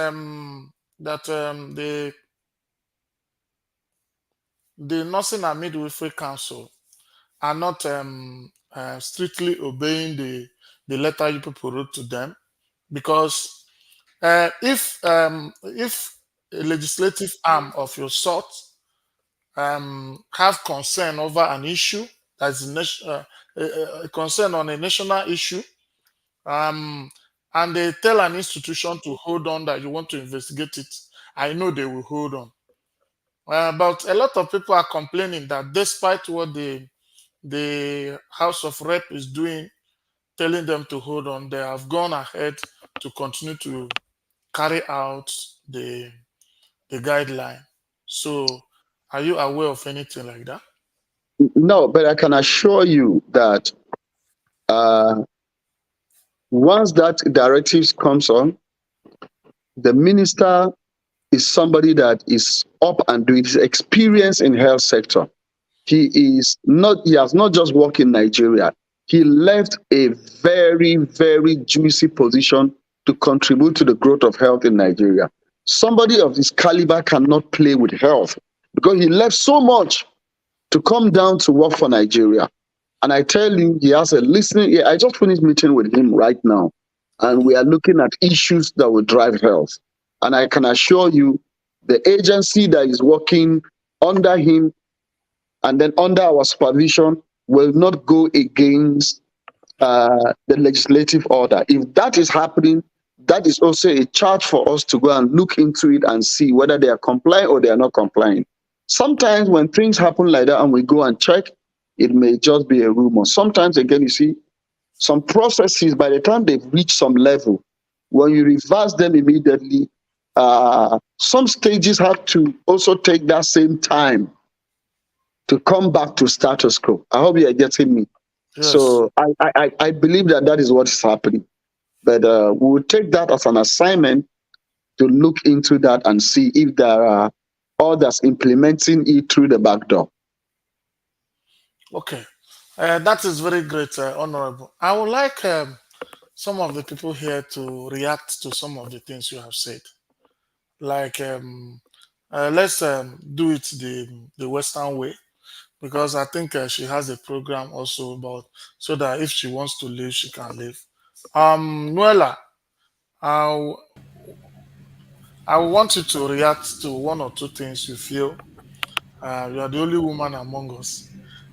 the Nursing and Midwifery Council are not strictly obeying the letter you people wrote to them, because if a legislative arm of your sort have concern over an issue that's a concern on a national issue, and they tell an institution to hold on, that you want to investigate it, I know they will hold on. But a lot of people are complaining that despite what the House of Rep is doing, telling them to hold on, they have gone ahead to continue to carry out the guideline. So are you aware of anything like that? No, but I can assure you that once that directives comes on, the minister is somebody that is up and doing his experience in health sector. He has not just worked in Nigeria. He left a very, very juicy position to contribute to the growth of health in Nigeria. Somebody of his caliber cannot play with health because he left so much to come down to work for Nigeria. And I tell you, he has a listening ear. I just finished meeting with him right now, and we are looking at issues that will drive health. And I can assure you, the agency that is working under him and then under our supervision will not go against the legislative order. If that is happening, that is also a charge for us to go and look into it and see whether they are complying or they are not complying. Sometimes when things happen like that and we go and check, it may just be a rumor. Sometimes, again, you see, some processes, by the time they've reached some level, when you reverse them immediately, some stages have to also take that same time to come back to status quo. I hope you are getting me. Yes. So I believe that is what is happening. But we will take that as an assignment to look into that and see if there are others implementing it through the back door. Okay. That is very great, Honorable. I would like some of the people here to react to some of the things you have said. Like, let's do it the Western way, because I think she has a program also about, so that if she wants to leave, she can leave. Nuella, I want you to react to one or two things you feel. You are the only woman among us.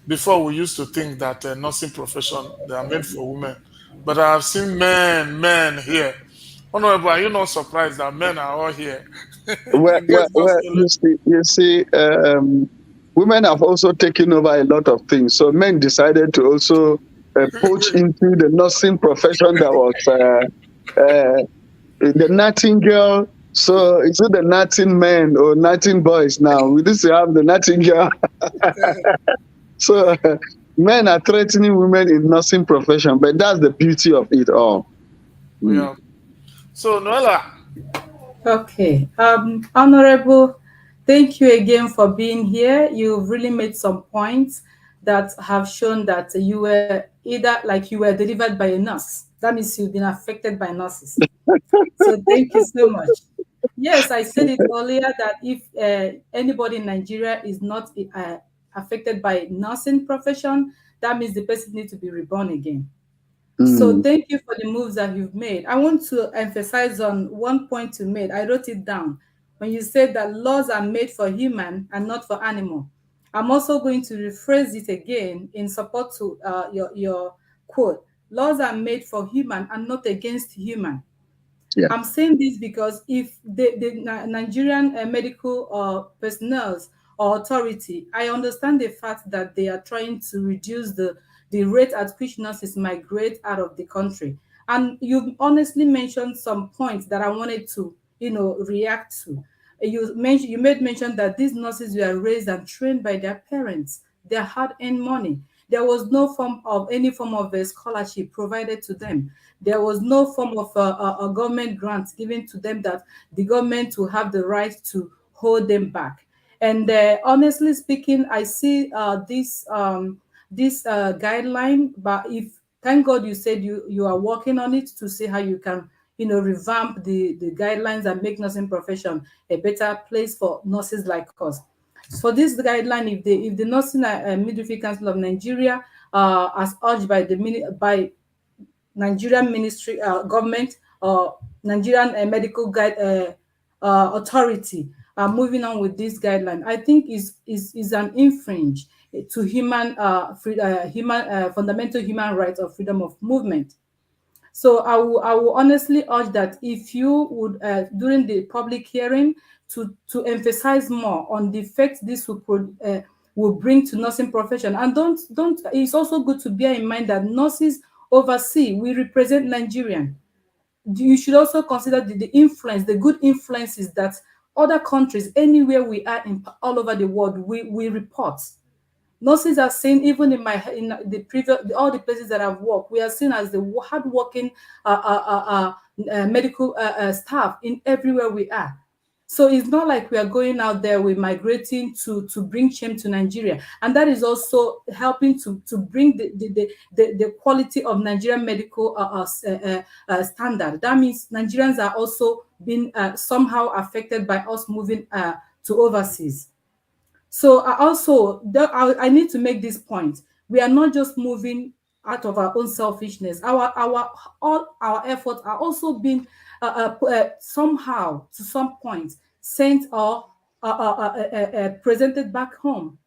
Before, we used to think that nursing profession, they are made for women. But I have seen men here. Honorable, are you not surprised that men are all here? Well, you see, women have also taken over a lot of things. So men decided to also poach into the nursing profession that was the Nightingale. So is it the Nighting men or Nighting boys now? We used to have the Nightingale. So men are threatening women in nursing profession, but that's the beauty of it all. Yeah. So Noella. Okay. Honorable, thank you again for being here. You've really made some points that have shown that you were delivered by a nurse. That means you've been affected by nurses. So thank you so much. Yes, I said it earlier that if anybody in Nigeria is not affected by nursing profession, that means the person needs to be reborn again. So thank you for the moves that you've made. I want to emphasize on one point you made. I wrote it down. When you said that laws are made for human and not for animal. I'm also going to rephrase it again in support to your quote. Laws are made for human and not against human. Yeah. I'm saying this because if the Nigerian medical personnel or authority, I understand the fact that they are trying to reduce the rate at which nurses migrate out of the country. And you honestly mentioned some points that I wanted to, react to. You made mention that these nurses were raised and trained by their parents, their hard-earned money. There was no any form of a scholarship provided to them. There was no form of a government grant given to them that the government will have the right to hold them back. And honestly speaking, I see this guideline, but thank God you said you are working on it to see how you can revamp the guidelines and make nursing profession a better place for nurses like us. For this guideline, if the Nursing Midwifery Council of Nigeria, as urged by Nigerian Ministry government or Nigerian Medical Guide Authority, moving on with this guideline, I think is an infringe to fundamental human rights of freedom of movement. So I will honestly urge that if you would, during the public hearing, to emphasize more on the effect this will bring to nursing profession. And don't. It's also good to bear in mind that nurses overseas, we represent Nigerian. You should also consider the influence, the good influences that other countries, anywhere we are all over the world, we report. Nurses are seen, even in the previous, all the places that I've worked, we are seen as the hardworking medical staff in everywhere we are. So it's not like we are going out there, we're migrating to bring shame to Nigeria. And that is also helping to bring the quality of Nigerian medical standard. That means Nigerians are also being somehow affected by us moving to overseas. So I need to make this point. We are not just moving out of our own selfishness. All our efforts are also being somehow, to some point, sent or presented back home.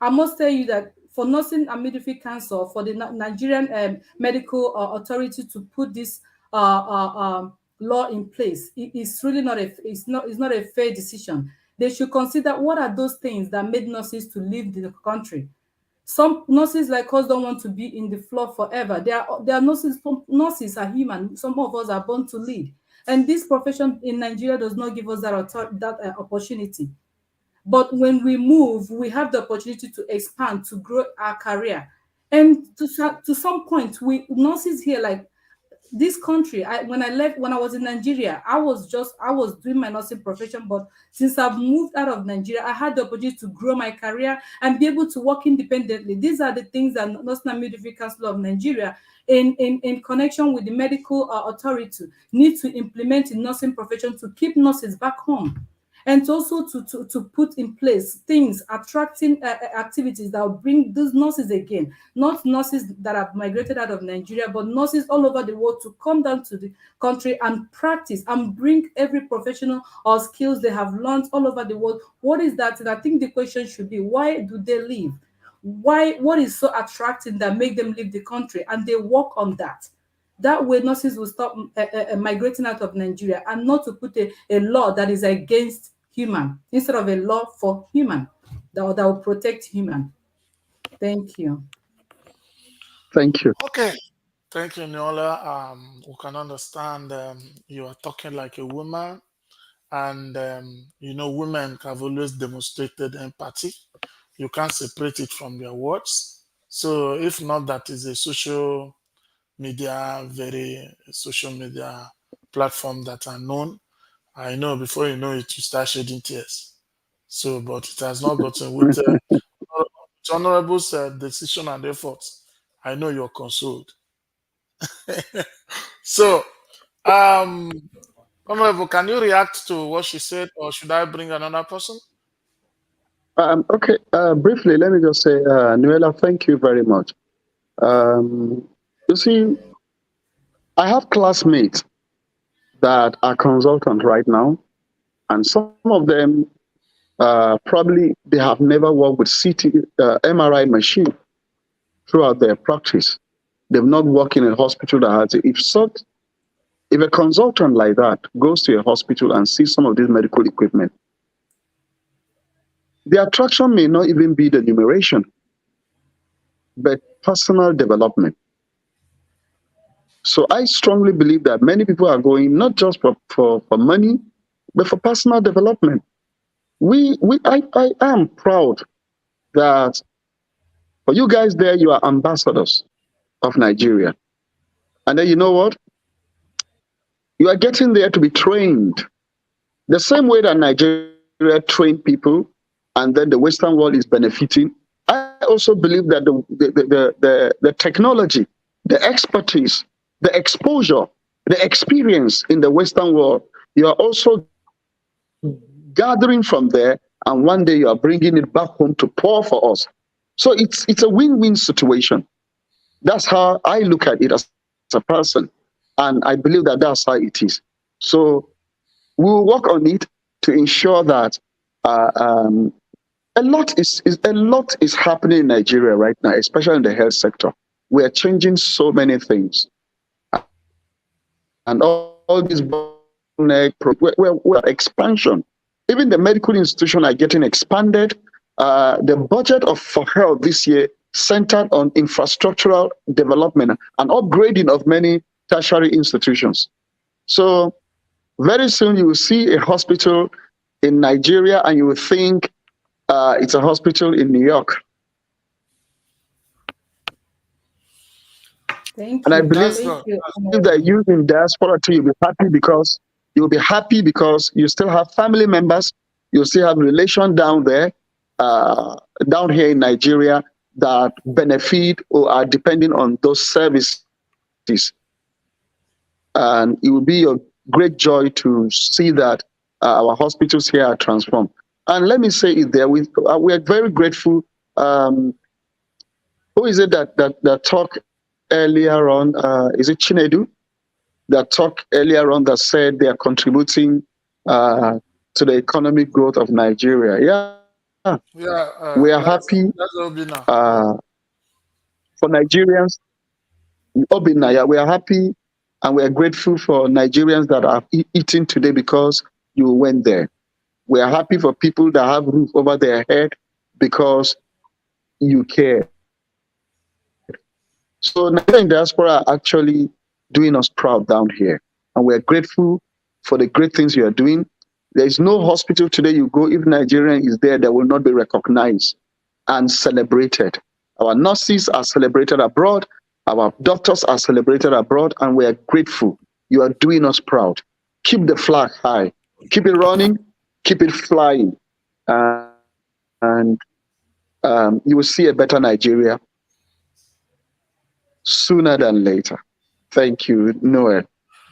I must tell you that for Nursing and Midwifery Council, for the Nigerian Medical Authority to put this law in place, it's really not a fair decision. They should consider what are those things that made nurses to leave the country. Some nurses like us don't want to be in the floor forever. There are nurses. Nurses are human. Some of us are born to lead, and this profession in Nigeria does not give us that opportunity. But when we move, we have the opportunity to expand, to grow our career, and to some point, nurses here, like this country, when I was in Nigeria, I was doing my nursing profession, but since I've moved out of Nigeria, I had the opportunity to grow my career and be able to work independently. These are the things that Nursing and Midwifery Council of Nigeria, in connection with the medical authority, need to implement in nursing profession to keep nurses back home. And also to put in place things, attracting activities that will bring those nurses again, not nurses that have migrated out of Nigeria, but nurses all over the world to come down to the country and practice and bring every professional or skills they have learned all over the world. What is that? And I think the question should be, why do they leave? What is so attracting that make them leave the country? And they work on that. That way, nurses will stop migrating out of Nigeria, and not to put a law that is against human, instead of a law for human, that will protect human. Thank you. Thank you. Okay. Thank you, Niola. We can understand you are talking like a woman, and women have always demonstrated empathy. You can't separate it from their words. So if not, that is a social media platform that are known. I know before you know it, you start shedding tears. So, but it has not gotten with Honorable's decision and efforts. I know you're consoled. So, Honorable, can you react to what she said, or should I bring another person? Okay, briefly, let me just say, Nuela, thank you very much. You see, I have classmates that are consultants right now, and some of them probably they have never worked with MRI machine throughout their practice. They've not worked in a hospital that has it. If a consultant like that goes to a hospital and sees some of this medical equipment, the attraction may not even be the numeration, but personal development. So I strongly believe that many people are going not just for money, but for personal development. I am proud that for you guys there, you are ambassadors of Nigeria. And then you know what? You are getting there to be trained. The same way that Nigeria trained people and then the Western world is benefiting, I also believe that the technology, the expertise, the exposure, the experience in the Western world, you are also gathering from there, and one day you are bringing it back home to pour for us. So it's a win-win situation. That's how I look at it as a person, and I believe that that's how it is. So we'll work on it to ensure that a lot is happening in Nigeria right now, especially in the health sector. We are changing so many things, and all these we're expansion. Even the medical institutions are getting expanded. The budget for health this year centered on infrastructural development and upgrading of many tertiary institutions. So very soon you will see a hospital in Nigeria and you will think it's a hospital in New York. Thank And I you. believe That's Thank good. you. that you in diaspora too, you'll be happy because you still have family members, you still have relation down there, down here in Nigeria that benefit or are depending on those services. And it will be a great joy to see that our hospitals here are transformed. And let me say it there, we are very grateful. Who is it that talked earlier on? Is it Chinedu? That talked earlier on that said they are contributing to the economic growth of Nigeria. Yeah, We are happy that's Obina. for Nigerians. Obina, yeah, we are happy and we are grateful for Nigerians that are eating today because you went there. We are happy for people that have roof over their head because you care. So Nigerian diaspora are actually doing us proud down here. And we're grateful for the great things you are doing. There is no hospital today you go, if Nigerian is there, that will not be recognized and celebrated. Our nurses are celebrated abroad. Our doctors are celebrated abroad, and we are grateful. You are doing us proud. Keep the flag high. Keep it running. Keep it flying. And you will see a better Nigeria sooner than later. Thank you, Noel.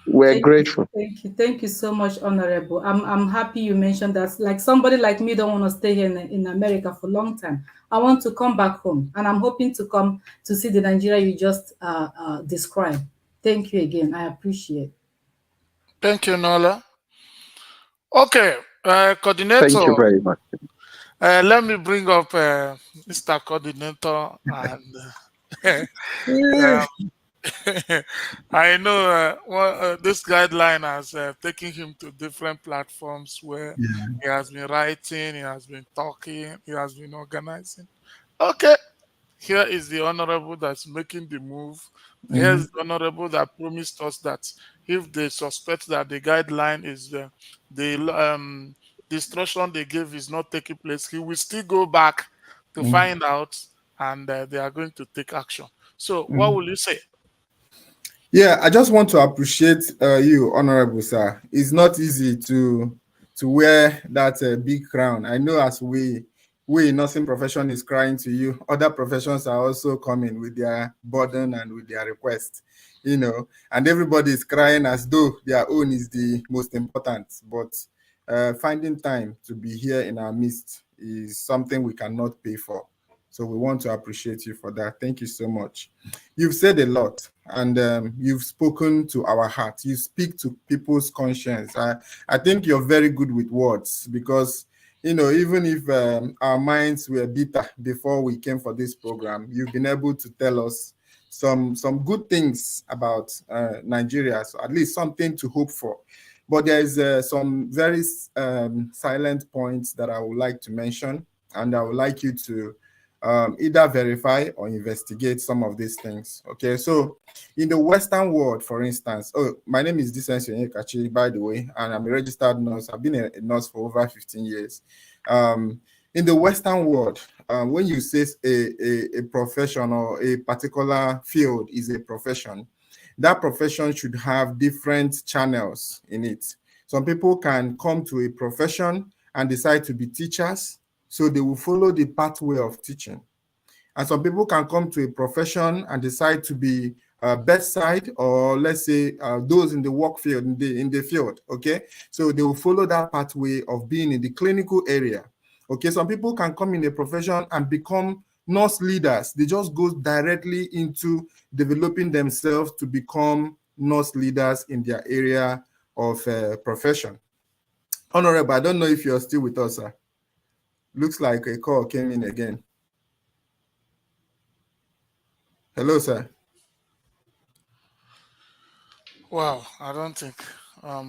We're grateful. Thank you so much, Honorable. I'm happy you mentioned that. Like somebody like me don't want to stay here in America for a long time. I want to come back home, and I'm hoping to come to see the Nigeria you just described. Thank you again. I appreciate. Thank you, Nola. Okay, Thank you coordinator. very much. Let me bring up Mr. Coordinator and I know this guideline has taken him to different platforms where he has been writing, he has been talking, he has been organizing. Okay, here is the honorable that's making the move. Here's the honorable that promised us that if they suspect that the guideline is the instruction they gave is not taking place, he will still go back to find out, and they are going to take action. So, what will you say? Yeah, I just want to appreciate you, Honorable Sir. It's not easy to wear that big crown. I know as we in nursing profession is crying to you, other professions are also coming with their burden and with their request, and everybody is crying as though their own is the most important. But finding time to be here in our midst is something we cannot pay for. So we want to appreciate you for that. Thank you so much. You've said a lot, and you've spoken to our heart. You speak to people's conscience. I think you're very good with words because, even if our minds were bitter before we came for this program, you've been able to tell us some good things about Nigeria, so at least something to hope for. But there is some very silent points that I would like to mention, and I would like you to either verify or investigate some of these things. Okay, so in the Western world, for instance, my name is Disensi Onyekachi, by the way, and I'm a registered nurse. I've been a nurse for over 15 years. In the Western world, when you say a profession or a particular field is a profession, that profession should have different channels in it. Some people can come to a profession and decide to be teachers, so they will follow the pathway of teaching. And some people can come to a profession and decide to be bedside, or let's say those in the work field, in the field, okay? So they will follow that pathway of being in the clinical area. Okay, some people can come in a profession and become nurse leaders. They just go directly into developing themselves to become nurse leaders in their area of profession. Honorable, I don't know if you're still with us, sir. Looks like a call came in again. Hello, sir. Wow, I don't think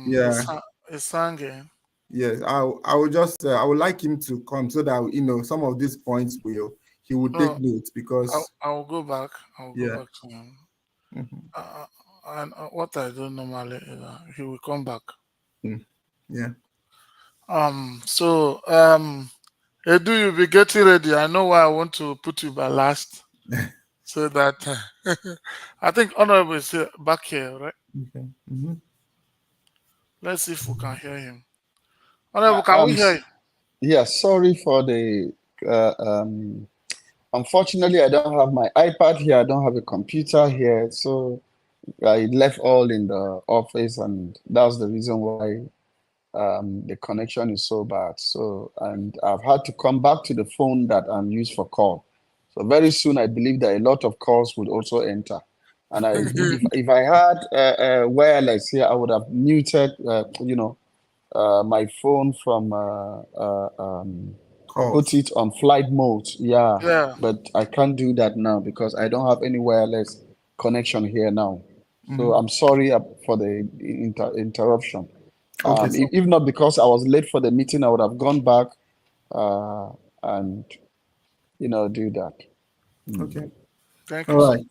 Yeah. it's hanging. Yes, I would just I would like him to come so that some of these points he would take No, notes because I will go back. I will go yeah. back to him. And what I do normally is he will come back. Yeah. So Edu, you'll be getting ready. I know why I want to put you by last. So that I think Honorable is back here, right? Okay. Let's see if we can hear him. Yeah, Honorable, can we hear you? yeah, sorry for the unfortunately I don't have my iPad here, I don't have a computer here, so I left all in the office, and that's the reason why the connection is so bad. So, and I've had to come back to the phone that I'm used for call. So very soon, I believe that a lot of calls would also enter. And if I had wireless here, I would have muted, my phone from put Calls. it on flight mode. Yeah, Yeah. but I can't do that now because I don't have any wireless connection here now. So I'm sorry for the interruption. Okay, so If not because I was late for the meeting, I would have gone back and do that. okay. Thank All you, sir. right.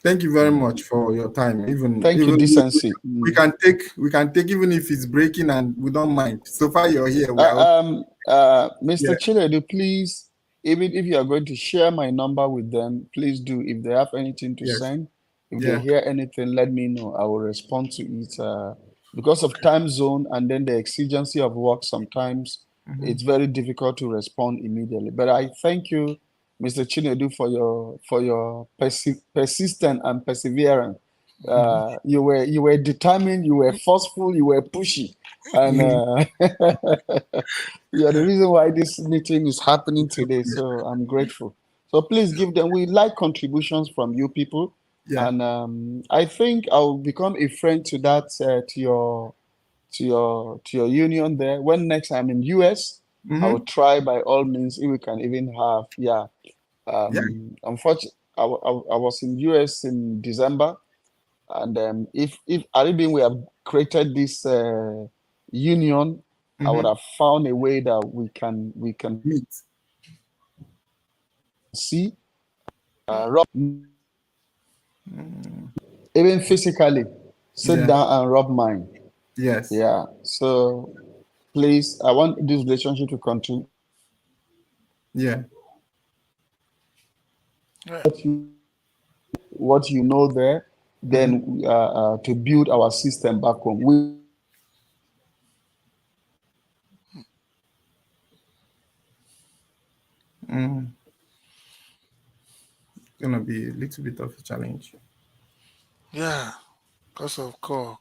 Thank you very much for your time. Even Thank you, decency. we can take even if it's breaking, and we don't mind. So far you're here. We are Mr. yeah. Chinedu, please, even if you are going to share my number with them, please do. If they have anything to Yes. send, if they Yeah. hear anything, let me know. I will respond to it. Because of time zone and then the exigency of work, sometimes it's very difficult to respond immediately. But I thank you, Mr. Chinedu, for your persistent and perseverance. You were determined, you were forceful, you were pushy, and you are the reason why this meeting is happening today. So I'm grateful. So please give them. We like contributions from you people, Yeah. and I think I'll become a friend to that to your union there. When next I'm in US, I will try by all means if we can even have Yeah. Unfortunately, I was in US in December, and if Arabian we have created this union, I would have found a way that we can Meet. see, rub, even physically sit Yeah. down and rub mine. Yes. Yeah. So please, I want this relationship to continue. Yeah. Yeah. What you know there, then to build our system back home. Gonna be a little bit of a challenge. Yeah. Because of call.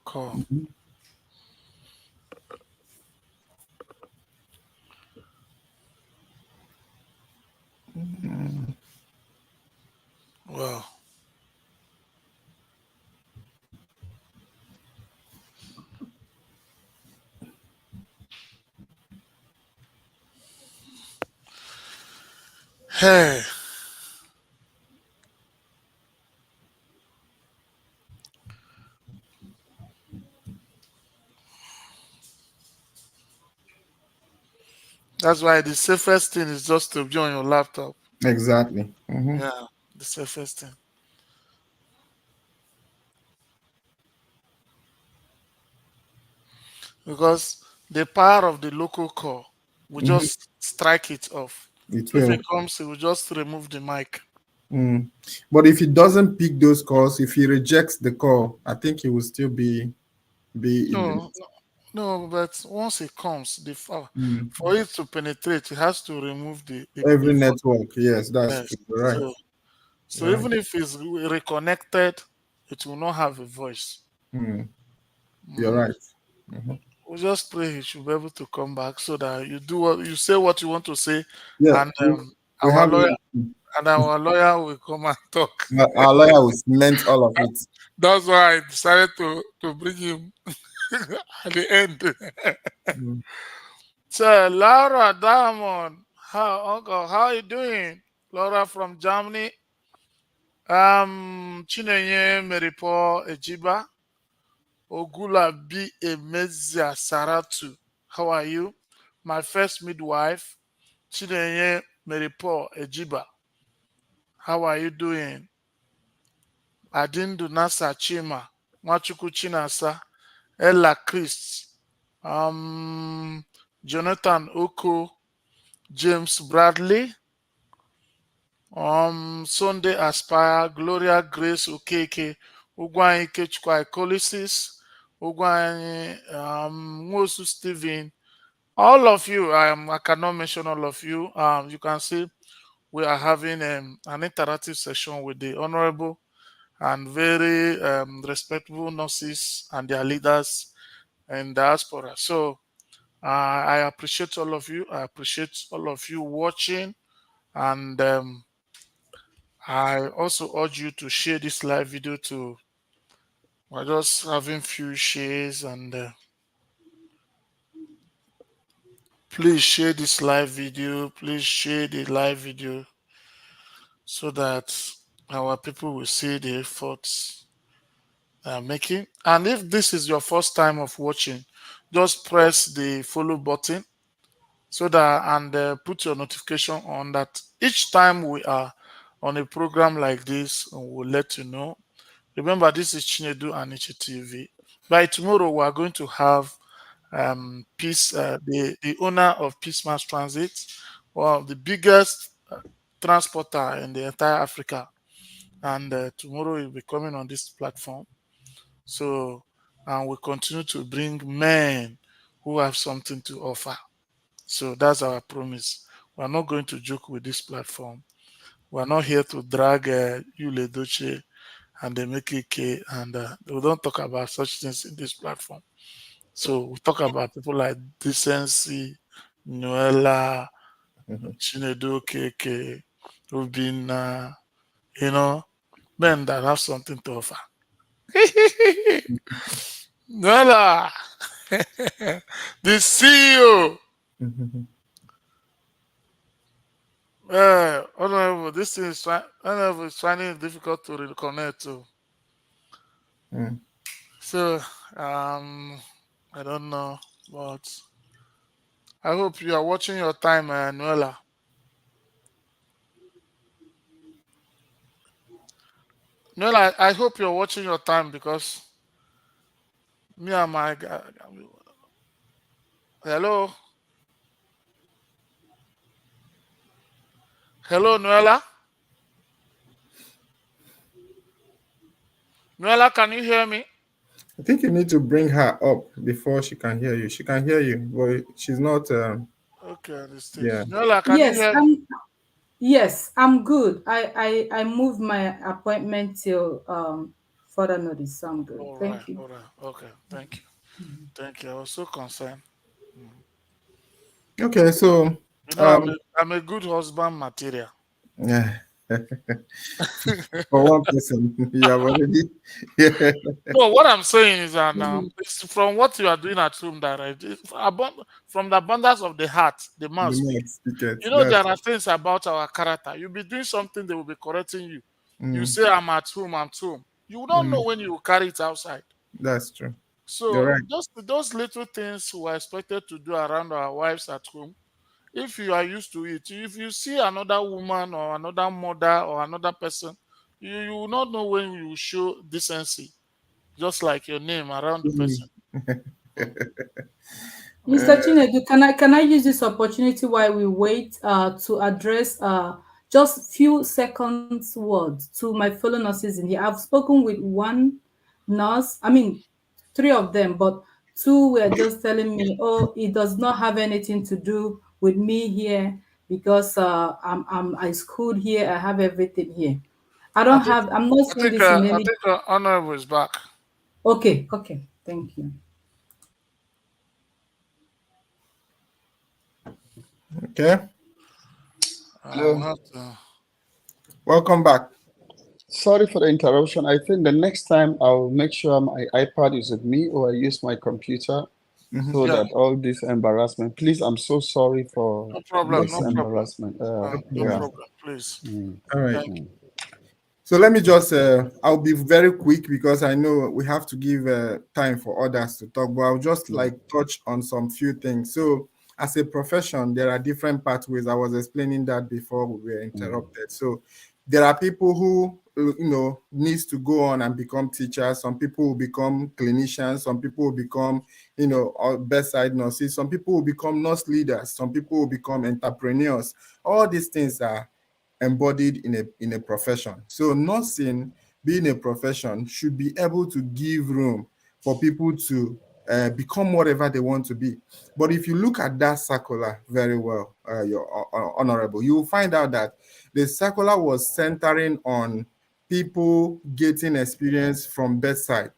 Well. Hey. That's why the safest thing is just to be on your laptop. Exactly. Yeah. The safest thing. Because the power of the local call will just strike it off. It If will. it comes, it will just remove the mic. But if he doesn't pick those calls, if he rejects the call, I think he will still be in the No, no, but once it comes, Mm. for it to penetrate, it has to remove the Every phone. network. Yes, that's Yes. true. You're right. So You're right. even if it's reconnected, it will not have a voice. You're Mm. right. We just pray he should be able to come back so that you do what you say what you want to say, Yeah, and we our have lawyer our lawyer will come and talk. our lawyer will cement all of it. That's why I decided to bring him at the end. Mm. So Laura Diamond, how are you doing? Laura from Germany. Chinenye Meripo Ejiba. Ogula B. Emezia Saratu. How are you? My first midwife, Chinenye Meripo Ejiba. How are you doing? Adindu Nasa Chima. Machuku Chinasa. Ella Christ. Jonathan Oko. James Bradley. Sunday Aspire, Gloria Grace Okeke, Ugwanyi Kechukwa Colisis, Ugwanyi Mosu Stephen, all of you. I cannot mention all of you. You can see we are having an interactive session with the honorable and very respectable nurses and their leaders in diaspora. So I appreciate all of you. I appreciate all of you watching, and I also urge you to share this live video to. We're just having few shares, and please share this live video. Please share the live video so that our people will see the efforts making. And if this is your first time of watching, just press the follow button so that, and put your notification on that each time we are on a program like this, we'll let you know. Remember, this is Chinedu and Ichi TV. By tomorrow, we are going to have Peace, the owner of Peace Mass Transit, one of the biggest transporter in the entire Africa. And tomorrow he'll be coming on this platform. So, and we continue to bring men who have something to offer. So that's our promise. We're not going to joke with this platform. We're not here to drag Yule Doche and the Mekike, and we don't talk about such things in this platform. So we talk about people like Decency, Noella, Chinedu Keke, who've been, men that have something to offer. Noella, the CEO. Honorable, this thing is Honorable is finding it difficult to reconnect to. So, I don't know, but I hope you are watching your time, Noella. Noella, I hope you're watching your time because me and my guy. Hello, hello, Noella. Noella, can you hear me? I think you need to bring her up before she can hear you. She can hear you, but she's not. Okay, on the stage. Yeah. Noella, can you hear me? Yes, I'm good. I moved my appointment till further notice. So I'm good. All right, Thank you. all right. Okay, thank you. Thank you. I was so concerned. Okay, so I'm a good husband material. yeah. For one person, you have already. Yeah. No, what I'm saying is that it's from what you are doing at home that from the abundance of the heart, the mouth The speak. more speakers. There are things about our character. You'll be doing something, they will be correcting you. You say, I'm at home, I'm at home. You don't know when you will carry it outside. That's true. You're So right. just those little things we are expected to do around our wives at home. If you are used to it, if you see another woman or another mother or another person, you will not know when you show decency, just like your name around the person. Mr. Chinedu, can I use this opportunity while we wait to address just few seconds words to my fellow nurses in here? I've spoken with one nurse, I mean 3 of them, but 2 were just telling me, oh, it does not have anything to do with me here because I schooled here, I have everything here. I'm not saying this in I any. think Honorable is back. Okay, thank you. Okay. Hello. Welcome back. Sorry for the interruption. I think the next time I'll make sure my iPad is with me or I use my computer so that all this embarrassment. Please, I'm so sorry for No problem. this embarrassment. No problem, please. All right. So let me just, I'll be very quick because I know we have to give time for others to talk, but I'll just touch on some few things. So as a profession, there are different pathways. I was explaining that before we were interrupted. So there are people who, needs to go on and become teachers. Some people will become clinicians. Some people will become, bedside nurses. Some people will become nurse leaders. Some people will become entrepreneurs. All these things are embodied in a profession. So nursing, being a profession, should be able to give room for people to become whatever they want to be. But if you look at that circular very well, your honorable, you will find out that the circular was centering on people getting experience from bedside.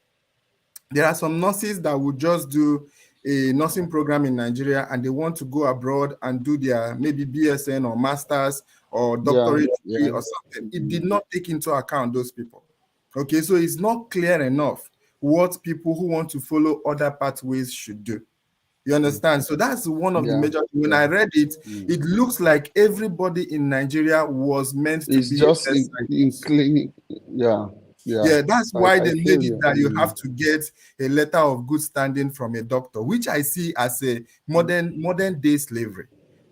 There are some nurses that would just do a nursing program in Nigeria and they want to go abroad and do their maybe BSN or masters or doctorate degree or something. It did not take into account those people. Okay, so it's not clear enough what people who want to follow other pathways should do. You understand? So that's one of the major. When I read it, it looks like everybody in Nigeria was meant to be just in clinic. Yeah, that's why they made it that you have to get a letter of good standing from a doctor, which I see as a modern day slavery.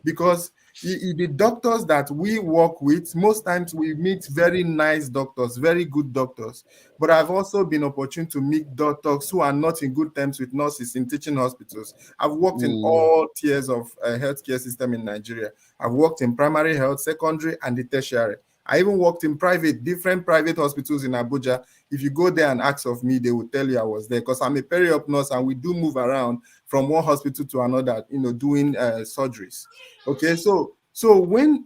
Because the doctors that we work with, most times we meet very nice doctors, very good doctors. But I've also been opportune to meet doctors who are not in good terms with nurses in teaching hospitals. I've worked in all tiers of healthcare system in Nigeria. I've worked in primary health, secondary, and the tertiary. I even worked in different private hospitals in Abuja. If you go there and ask of me, they will tell you I was there because I'm a peri-op nurse and we do move around from one hospital to another, doing surgeries. Okay, so when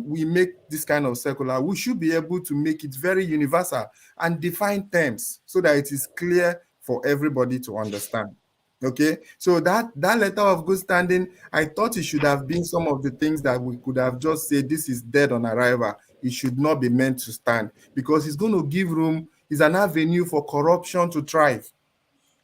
we make this kind of circular, we should be able to make it very universal and define terms so that it is clear for everybody to understand. Okay, so that letter of good standing, I thought it should have been some of the things that we could have just said, this is dead on arrival. It should not be meant to stand because it's going to give room, it's an avenue for corruption to thrive,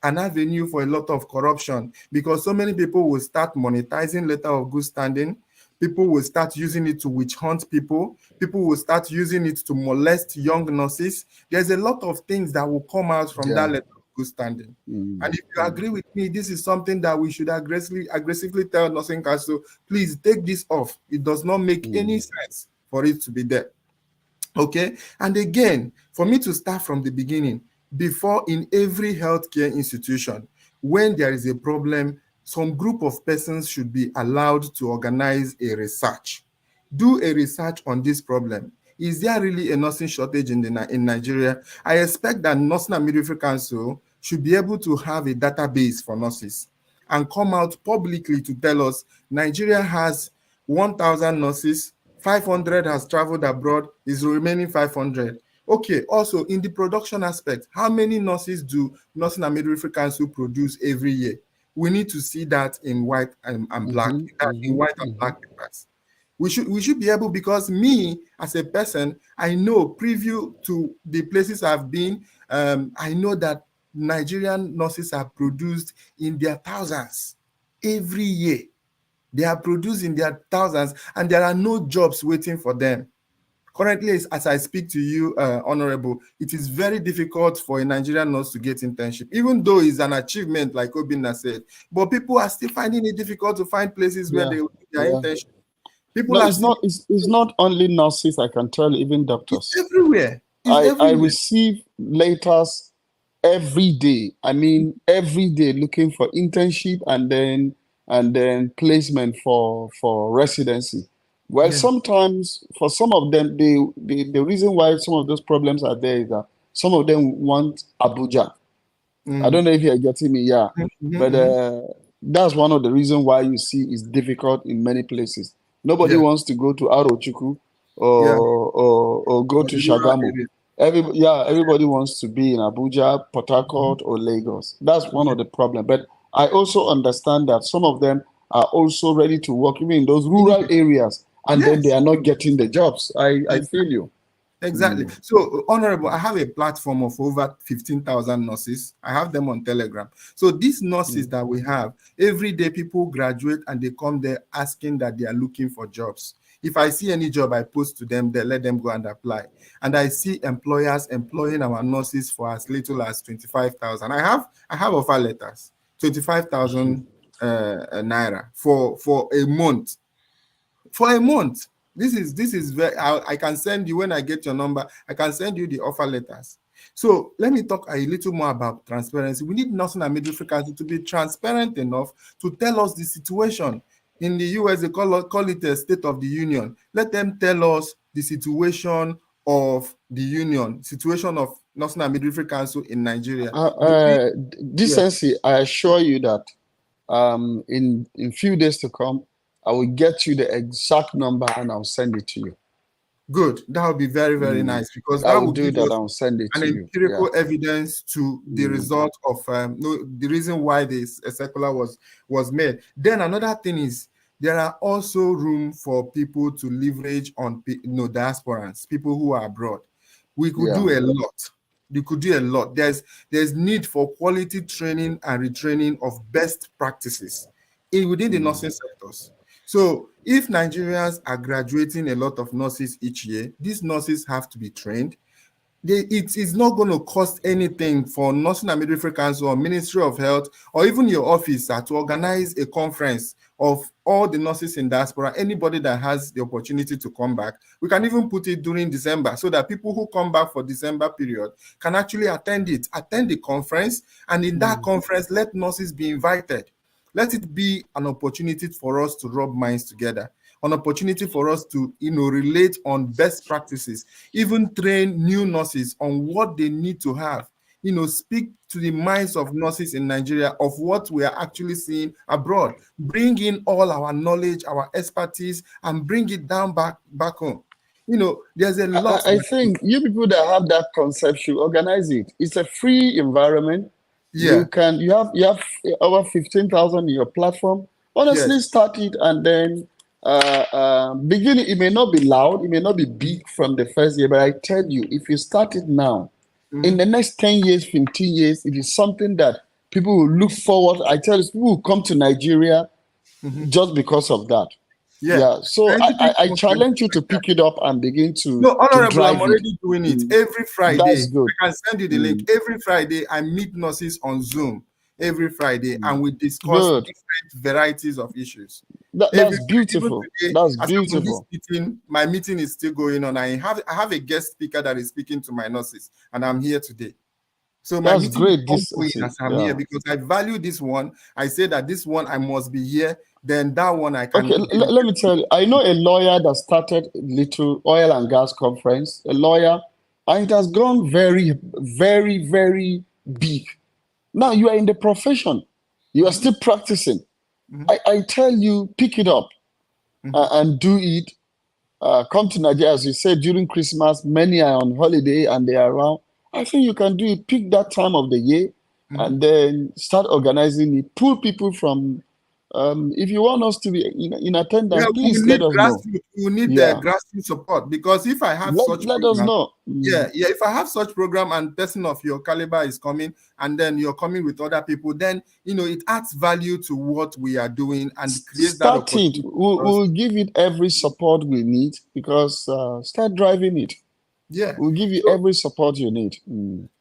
an avenue for a lot of corruption because so many people will start monetizing letter of good standing. People will start using it to witch hunt people. People will start using it to molest young nurses. There's a lot of things that will come out from that letter of good standing. And if you agree with me, this is something that we should aggressively tell nursing council, please take this off. It does not make any sense for it to be there. Okay, and again, for me to start from the beginning, before in every healthcare institution, when there is a problem, some group of persons should be allowed to organize a research. Do a research on this problem. Is there really a nursing shortage in Nigeria? I expect that Nursing and Midwifery Council should be able to have a database for nurses and come out publicly to tell us Nigeria has 1,000 nurses, 500 has traveled abroad, is remaining 500. Okay, also in the production aspect, how many nurses do Nursing and Midwifery Council produce every year? We need to see that in white and black, in white and black papers. We should be able, because me as a person, I know preview to the places I've been, I know that Nigerian nurses are produced in their thousands every year. They are produced in their thousands and there are no jobs waiting for them. Currently, as I speak to you, Honorable, it is very difficult for a Nigerian nurse to get internship, even though it's an achievement, like Obinna said. But people are still finding it difficult to find places where they will do their internship. No, it's not only nurses, I can tell, even doctors. It's everywhere. I receive letters every day. I mean, every day looking for internship and then placement for residency. Well, sometimes for some of them, the reason why some of those problems are there is that some of them want Abuja. I don't know if you're getting me, but that's one of the reasons why you see it's difficult in many places. Nobody wants to go to Arochukwu or go to Shagamu. Everybody wants to be in Abuja, Port Harcourt, or Lagos. That's one of the problems. But I also understand that some of them are also ready to work even in those rural areas, and then they are not getting the jobs. I feel you. Exactly. So, Honorable, I have a platform of over 15,000 nurses. I have them on Telegram. So these nurses that we have, every day people graduate and they come there asking that they are looking for jobs. If I see any job, I post to them, they let them go and apply. And I see employers employing our nurses for as little as 25,000. I have offer letters, 25,000 naira for a month. For a month. This is very, I can send you, when I get your number, I can send you the offer letters. So let me talk a little more about transparency. We need Nursing and Midwifery Council to be transparent enough to tell us the situation. In the US, they call it a State of the Union. Let them tell us the situation of the union, situation of Nursing and Midwifery Council in Nigeria. Decency, I assure you that in few days to come, I will get you the exact number and I'll send it to you. Good. That would be very, very nice, because I that will would do give that. us I'll send it an to you. empirical evidence to the result of the reason why this circular was made. Then another thing is, there are also room for people to leverage on diasporans, people who are abroad. We could do a lot. You could do a lot. There's need for quality training and retraining of best practices within the nursing sectors. So if Nigerians are graduating a lot of nurses each year, these nurses have to be trained. It is not going to cost anything for Nursing and Midwifery Council or Ministry of Health or even your office to organize a conference of all the nurses in diaspora, anybody that has the opportunity to come back. We can even put it during December so that people who come back for December period can actually attend the conference, and in that conference, let nurses be invited. Let it be an opportunity for us to rub minds together, an opportunity for us to, relate on best practices, even train new nurses on what they need to have, speak to the minds of nurses in Nigeria of what we are actually seeing abroad, bring in all our knowledge, our expertise, and bring it down back home. There's a lot. I think you people that have that concept should organize it. It's a free environment. Yeah. You have over 15,000 in your platform. Honestly, start it and then beginning. It may not be loud, it may not be big from the first year, but I tell you, if you start it now, in the next 10 years, 15 years, it is something that people will look forward. I tell you, people will come to Nigeria just because of that. So I challenge you to pick it up and begin to Honorable, drive I'm already doing it every Friday. That's good. I can send you the link. Every Friday, I meet nurses on Zoom every Friday, and we discuss different varieties of issues. That's beautiful. Today, that's beautiful. My meeting is still going on. I have a guest speaker that is speaking to my nurses, and I'm here today. So my meeting is ongoing as I'm here because I value this one. I say that this one I must be here. Then that one I can. Okay, let me tell you. I know a lawyer that started little oil and gas conference. A lawyer, and it has gone very, very, very big. Now you are in the profession. You are still practicing. I tell you, pick it up and do it. Come to Nigeria, as you said, during Christmas. Many are on holiday and they are around. I think you can do it. Pick that time of the year and then start organizing it. Pull people from. If you want us to be in attendance, please let us know. We need the grassroots support, because if I have such let us know. If I have such program and person of your caliber is coming, and then you're coming with other people, then it adds value to what we are doing and creates that opportunity. We'll give it every support we need, because start driving it. We'll give you every support you need.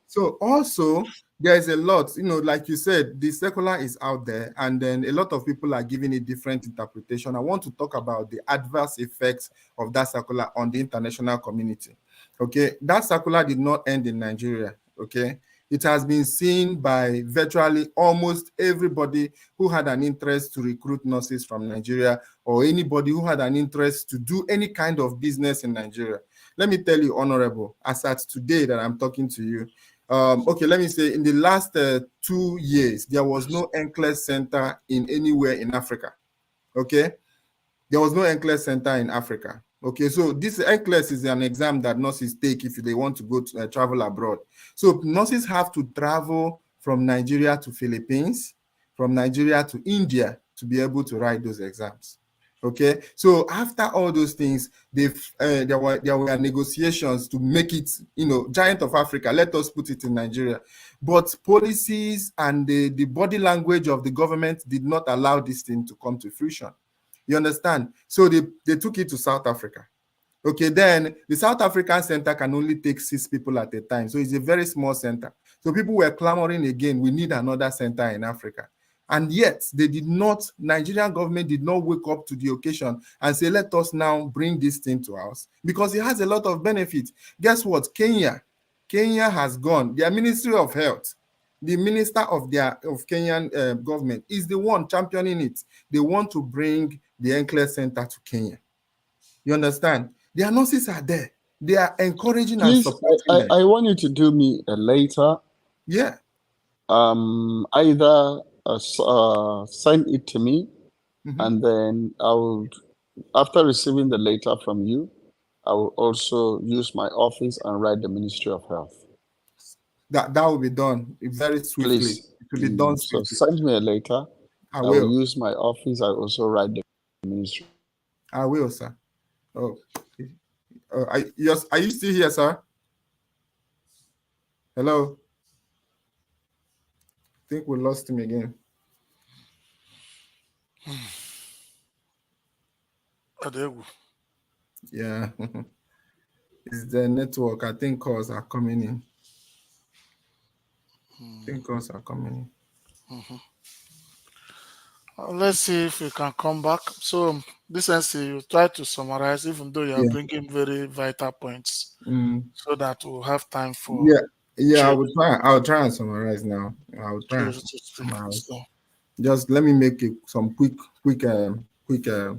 So also, there is a lot, like you said, the circular is out there, and then a lot of people are giving it different interpretation. I want to talk about the adverse effects of that circular on the international community. Okay, that circular did not end in Nigeria. Okay, it has been seen by virtually almost everybody who had an interest to recruit nurses from Nigeria, or anybody who had an interest to do any kind of business in Nigeria. Let me tell you, Honorable, as at today that I'm talking to you, okay, let me say in the last 2 years, there was no NCLES center anywhere in Africa. Okay, there was no NCLES center in Africa. Okay, so this NCLES is an exam that nurses take if they want to go to travel abroad. So nurses have to travel from Nigeria to Philippines, from Nigeria to India to be able to write those exams. Okay, so after all those things, there were negotiations to make it, giant of Africa. Let us put it in Nigeria, but policies and the body language of the government did not allow this thing to come to fruition. You understand? So they took it to South Africa. Okay, then the South African center can only take 6 people at a time, so it's a very small center. So people were clamoring again, we need another center in Africa. And yet, Nigerian government did not wake up to the occasion and say, let us now bring this thing to us, because it has a lot of benefits. Guess what? Kenya has gone. Their Ministry of Health, the minister of Kenyan government is the one championing it. They want to bring the NCLES center to Kenya. You understand? Their nurses are there. They are encouraging Please, and supporting them. I want you to do me a later. Yeah. Either send it to me, and then after receiving the letter from you, I will also use my office and write the Ministry of Health. That will be done very swiftly. Please. It will be done So swiftly. send me a letter. I will use my office. I also write the ministry. I will, sir. Oh, are you still here, sir? Hello? I think we lost him again. Yeah. It's the network. I think calls are coming in. Let's see if we can come back. So, this essay, you try to summarize, even though you are bringing very vital points, so that we'll have time for. Yeah. I'll try and summarize now. I'll try. And summarize. Just let me make some quick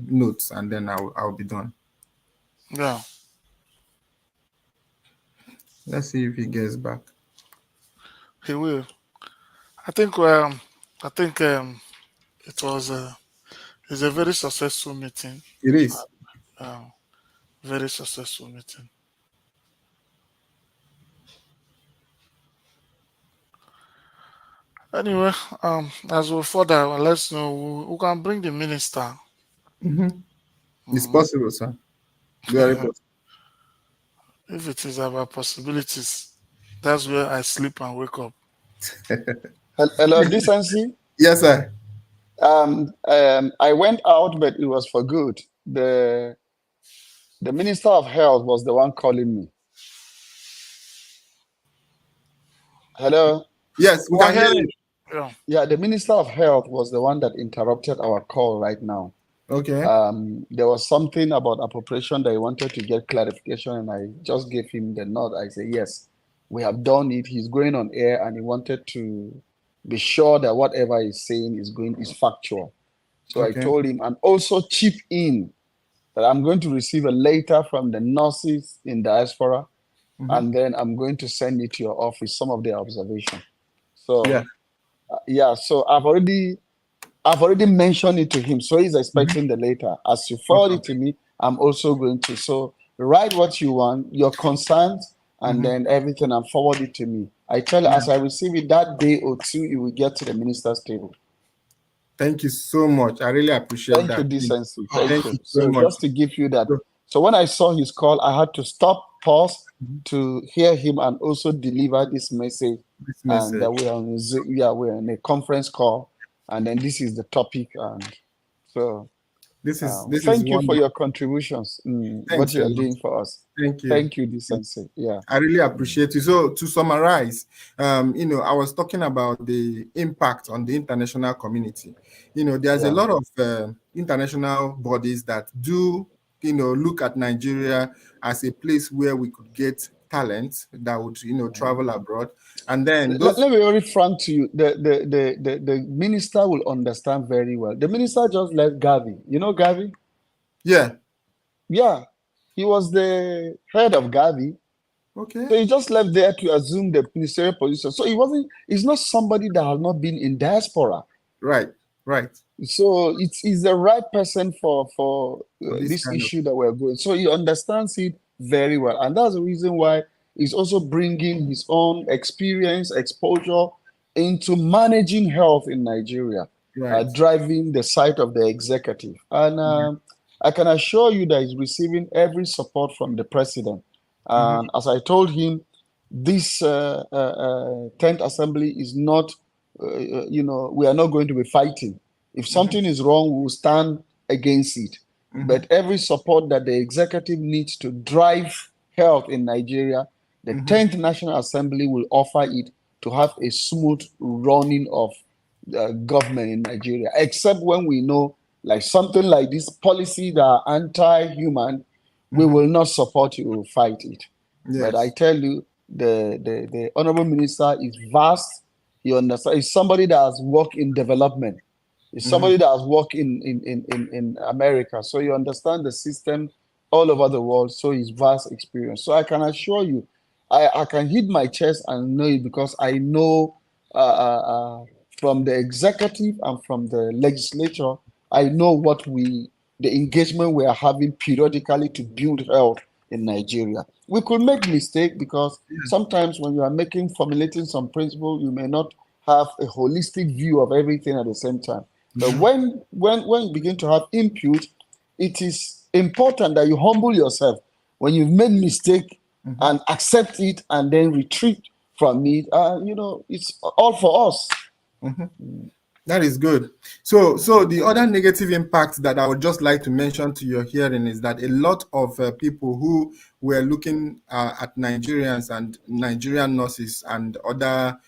notes, and then I'll be done. Yeah. Let's see if he gets back. He will. I think it was it's a very successful meeting. It is. Very successful meeting. Anyway, as we further, let's know who can bring the minister. It's possible, sir. Very possible. If it is about possibilities, that's where I sleep and wake up. Hello, decency. Yes, sir. I went out, but it was for good. The Minister of Health was the one calling me. Hello? Yes, we can hear you. Yeah, the Minister of Health was the one that interrupted our call right now. Okay. There was something about appropriation that he wanted to get clarification, and I just gave him the nod. I said, yes, we have done it. He's going on air, and he wanted to be sure that whatever he's saying is factual. So I told him, and also chip in that I'm going to receive a letter from the nurses in Diaspora, and then I'm going to send it to your office, some of their observations. So so I've already mentioned it to him, so he's expecting the letter. As you forward it to me, I'm also going to. So write what you want, your concerns, and then everything, and forward it to me. I tell you, as I receive it that day or two, it will get to the minister's table. Thank you so much. I really appreciate that. Thank you, decency. Thank you. So much. Just to give you that. So when I saw his call, I had to pause to hear him and also deliver this message. And that we're in a conference call. And then this is the topic, and so thank you for your contributions. What you are doing for us. Thank you, decency. Yeah, I really appreciate you. So to summarize, I was talking about the impact on the international community. There's a lot of international bodies that do look at Nigeria as a place where we could get talent that would travel abroad. And then let me be very frank to you. The minister will understand very well. The minister just left Gavi. You know Gavi? Yeah. He was the head of Gavi. Okay. So he just left there to assume the ministerial position. So he's not somebody that has not been in diaspora. Right. So he's the right person for this issue that we're going. So he understands it very well. And that's the reason why he's also bringing his own experience, exposure into managing health in Nigeria, driving the side of the executive. And I can assure you that he's receiving every support from the president. And as I told him, this 10th assembly is not, we are not going to be fighting. If something is wrong, we'll stand against it. But every support that the executive needs to drive health in Nigeria, the 10th National Assembly will offer it to have a smooth running of government in Nigeria, except when we know like something like this policy that are anti-human, we will not support it, we will fight it. But I tell you, the Honorable Minister is vast. He understands. He's somebody that has worked in development. He's somebody that has worked in America. So you understand the system all over the world, so his vast experience. So I can assure you, I can hit my chest and know it because I know from the executive and from the legislature, I know the engagement we are having periodically to build health in Nigeria. We could make mistake because sometimes when you are formulating some principle, you may not have a holistic view of everything at the same time. But when you begin to have input, it is important that you humble yourself when you've made mistake and accept it and then retreat from it. It's all for us. That is good. So the other negative impact that I would just like to mention to your hearing is that a lot of people who were looking at Nigerians and Nigerian nurses and other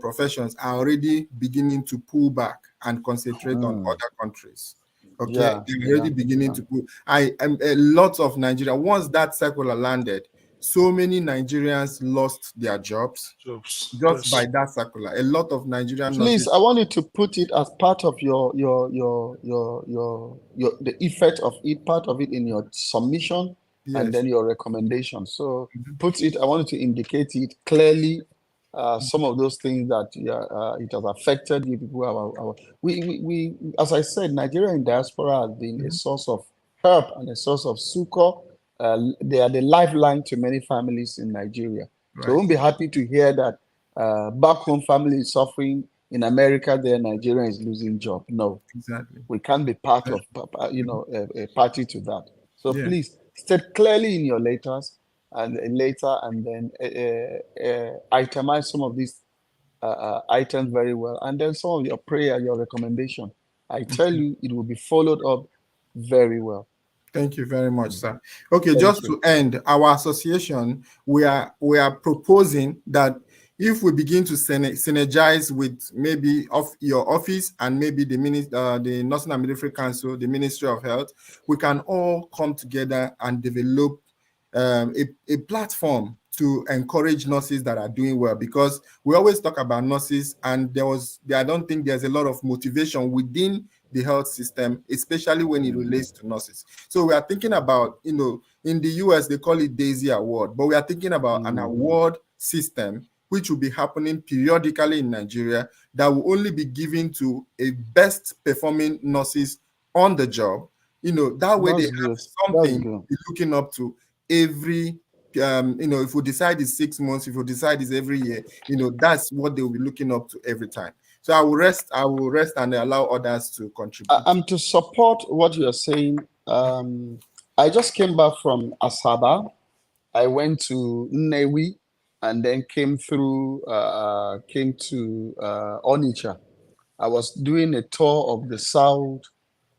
professions are already beginning to pull back and concentrate on other countries. Okay, they're already beginning to pull. A lot of Nigeria, once that circular landed, so many Nigerians lost their jobs just by that circular. A lot of Nigerian Please, nurses. I wanted to put it as part of the effect of it, part of it in your submission, and then your recommendation. So I wanted to indicate it clearly. Some of those things that it has affected you people. We as I said, Nigeria in diaspora has been a source of help and a source of succor. They are the lifeline to many families in Nigeria. So I won't be happy to hear that back home family is suffering. In America, there Nigeria is losing job. No, exactly. We can't be part of a party to that. So please state clearly in your letters and then itemize some of these items very well, and then some of your prayer, your recommendation. I tell you, it will be followed up very well. Thank you very much, sir. Okay, just to end, our association, we are proposing that if we begin to synergize with maybe of your office and maybe the Nursing and Midwifery Council, the Ministry of Health, we can all come together and develop a platform to encourage nurses that are doing well, because we always talk about nurses and I don't think there's a lot of motivation within the health system, especially when it relates to nurses. So we are thinking about, in the US, they call it Daisy Award, but we are thinking about an award system which will be happening periodically in Nigeria that will only be given to a best performing nurses on the job. That way they have something to be looking up to every, if we decide it's 6 months, if we decide it's every year, that's what they will be looking up to every time. So I will rest and allow others to contribute. I'm to support what you're saying. I just came back from Asaba. I went to Nnewi and then came to Onitsha. I was doing a tour of the south,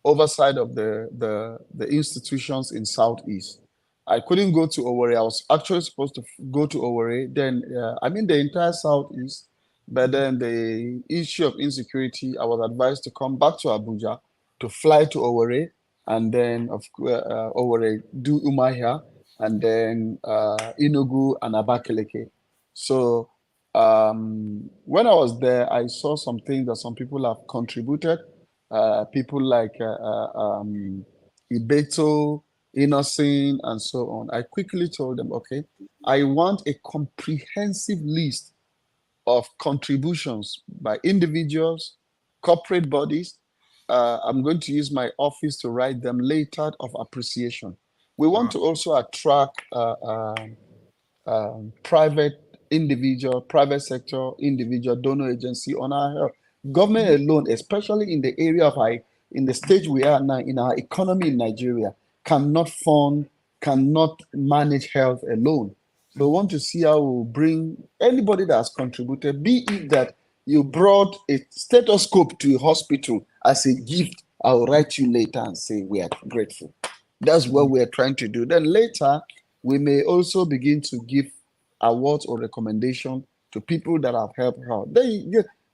oversight of the institutions in Southeast. I couldn't go to Owerri. I was actually supposed to go to Owerri. Then, the entire Southeast. But then the issue of insecurity, I was advised to come back to Abuja, to fly to Owerri, and then Owerri, do Umuahia, and then Enugu and Abakaliki. So when I was there, I saw some things that some people have contributed. People like Ibeto, Innocent, and so on. I quickly told them, okay, I want a comprehensive list of contributions by individuals, corporate bodies. I'm going to use my office to write them later of appreciation. We want to also attract private sector, individual donor agency on our health. Government alone, especially in the area of in the stage we are now in our economy in Nigeria, cannot manage health alone. So we want to see how we'll bring anybody that has contributed, be it that you brought a stethoscope to a hospital as a gift, I'll write you later and say we are grateful. That's what we're trying to do. Then later, we may also begin to give awards or recommendation to people that have helped out.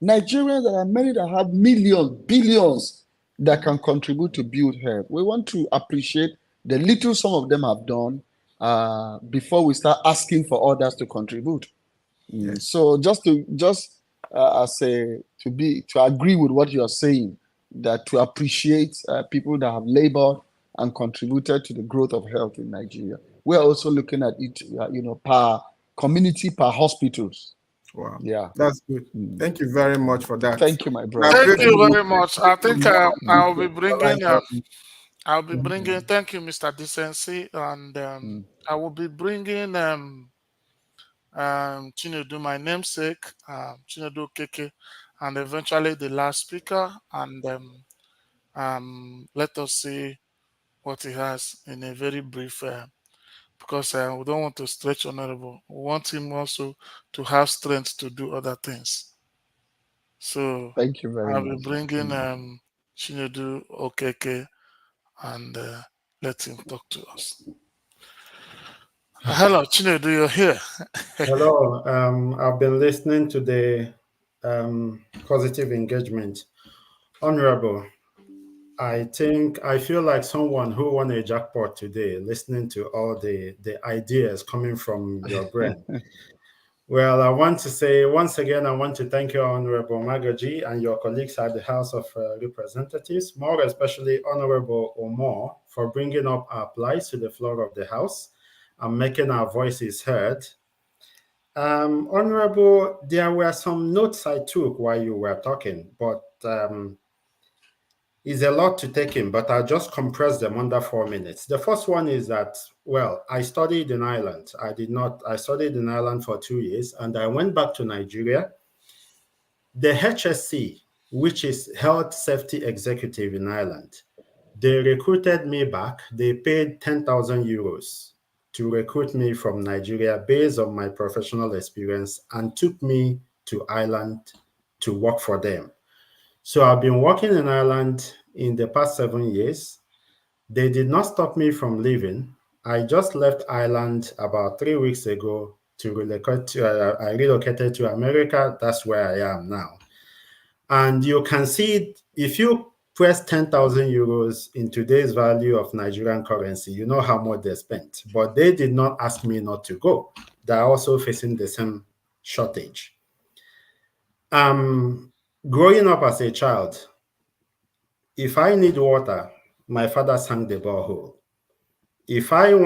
Nigerians, there are many that have millions, billions that can contribute to build health. We want to appreciate the little some of them have done before we start asking for others to contribute. So to agree with what you are saying, that to appreciate people that have labored and contributed to the growth of health in Nigeria. We're also looking at it, per community, per hospitals. Wow. Yeah. That's good. Thank you very much for that. Thank you, my brother. Thank you very much. I think I'll be bringing, thank you, Mr. Decency, and I will be bringing Chinedu, my namesake, Chinedu Keke, and eventually the last speaker, and let us see what he has in a very brief, because we don't want to stretch Honorable. We want him also to have strength to do other things. So thank you very I'll much. be bringing Chinedu Okeke and let him talk to us. Hello, Chinedu, you're here. Hello, I've been listening to the positive engagement. Honorable, I feel like someone who won a jackpot today, listening to all the ideas coming from your brain. Well, I want to say once again, I want to thank you, Honorable Magaji, and your colleagues at the House of Representatives, more especially Honorable Omar, for bringing up our plights to the floor of the House and making our voices heard. Honorable, there were some notes I took while you were talking, but it's a lot to take in, but I'll just compress them under 4 minutes. The first one is that, well, I studied in Ireland. I studied in Ireland for 2 years, and I went back to Nigeria. The HSC, which is Health Safety Executive in Ireland, they recruited me back. They paid 10,000 euros to recruit me from Nigeria based on my professional experience and took me to Ireland to work for them. So I've been working in Ireland in the past 7 years. They did not stop me from leaving. I just left Ireland about 3 weeks ago to relocate. I relocated to America. That's where I am now. And you can see, if you press 10,000 euros in today's value of Nigerian currency, you know how much they spent. But they did not ask me not to go. They're also facing the same shortage. Growing up as a child, if I need water, my father sank the borehole. If I need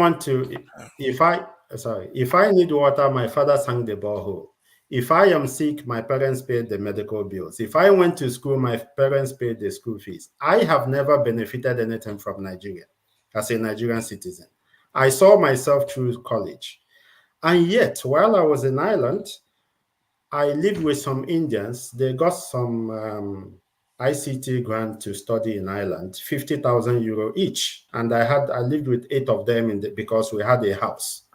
water, my father sank the borehole. If I am sick, my parents paid the medical bills. If I went to school, my parents paid the school fees. I have never benefited anything from Nigeria as a Nigerian citizen. I saw myself through college. And yet, while I was in Ireland, I lived with some Indians. They got some ICT grant to study in Ireland, 50,000 euro each. And I lived with 8 of them because we had a house.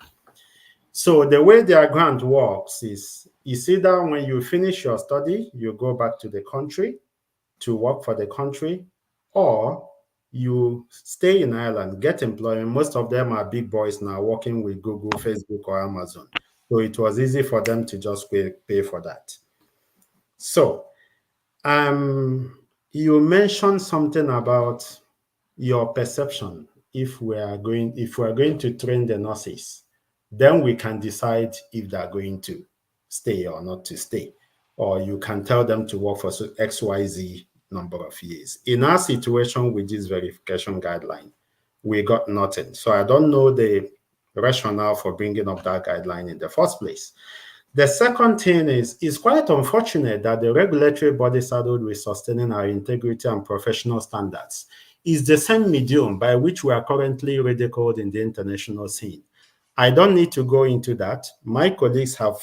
So the way their grant works is either when you finish your study, you go back to the country to work for the country, or you stay in Ireland, get employment. Most of them are big boys now working with Google, Facebook, or Amazon. So it was easy for them to just pay for that. So you mentioned something about your perception. If we are going to train the nurses, then we can decide if they're going to stay or not to stay. Or you can tell them to work for XYZ number of years. In our situation with this verification guideline, we got nothing. So I don't know the rationale for bringing up that guideline in the first place. The second thing is, it's quite unfortunate that the regulatory body saddled with sustaining our integrity and professional standards is the same medium by which we are currently ridiculed in the international scene. I don't need to go into that. My colleagues have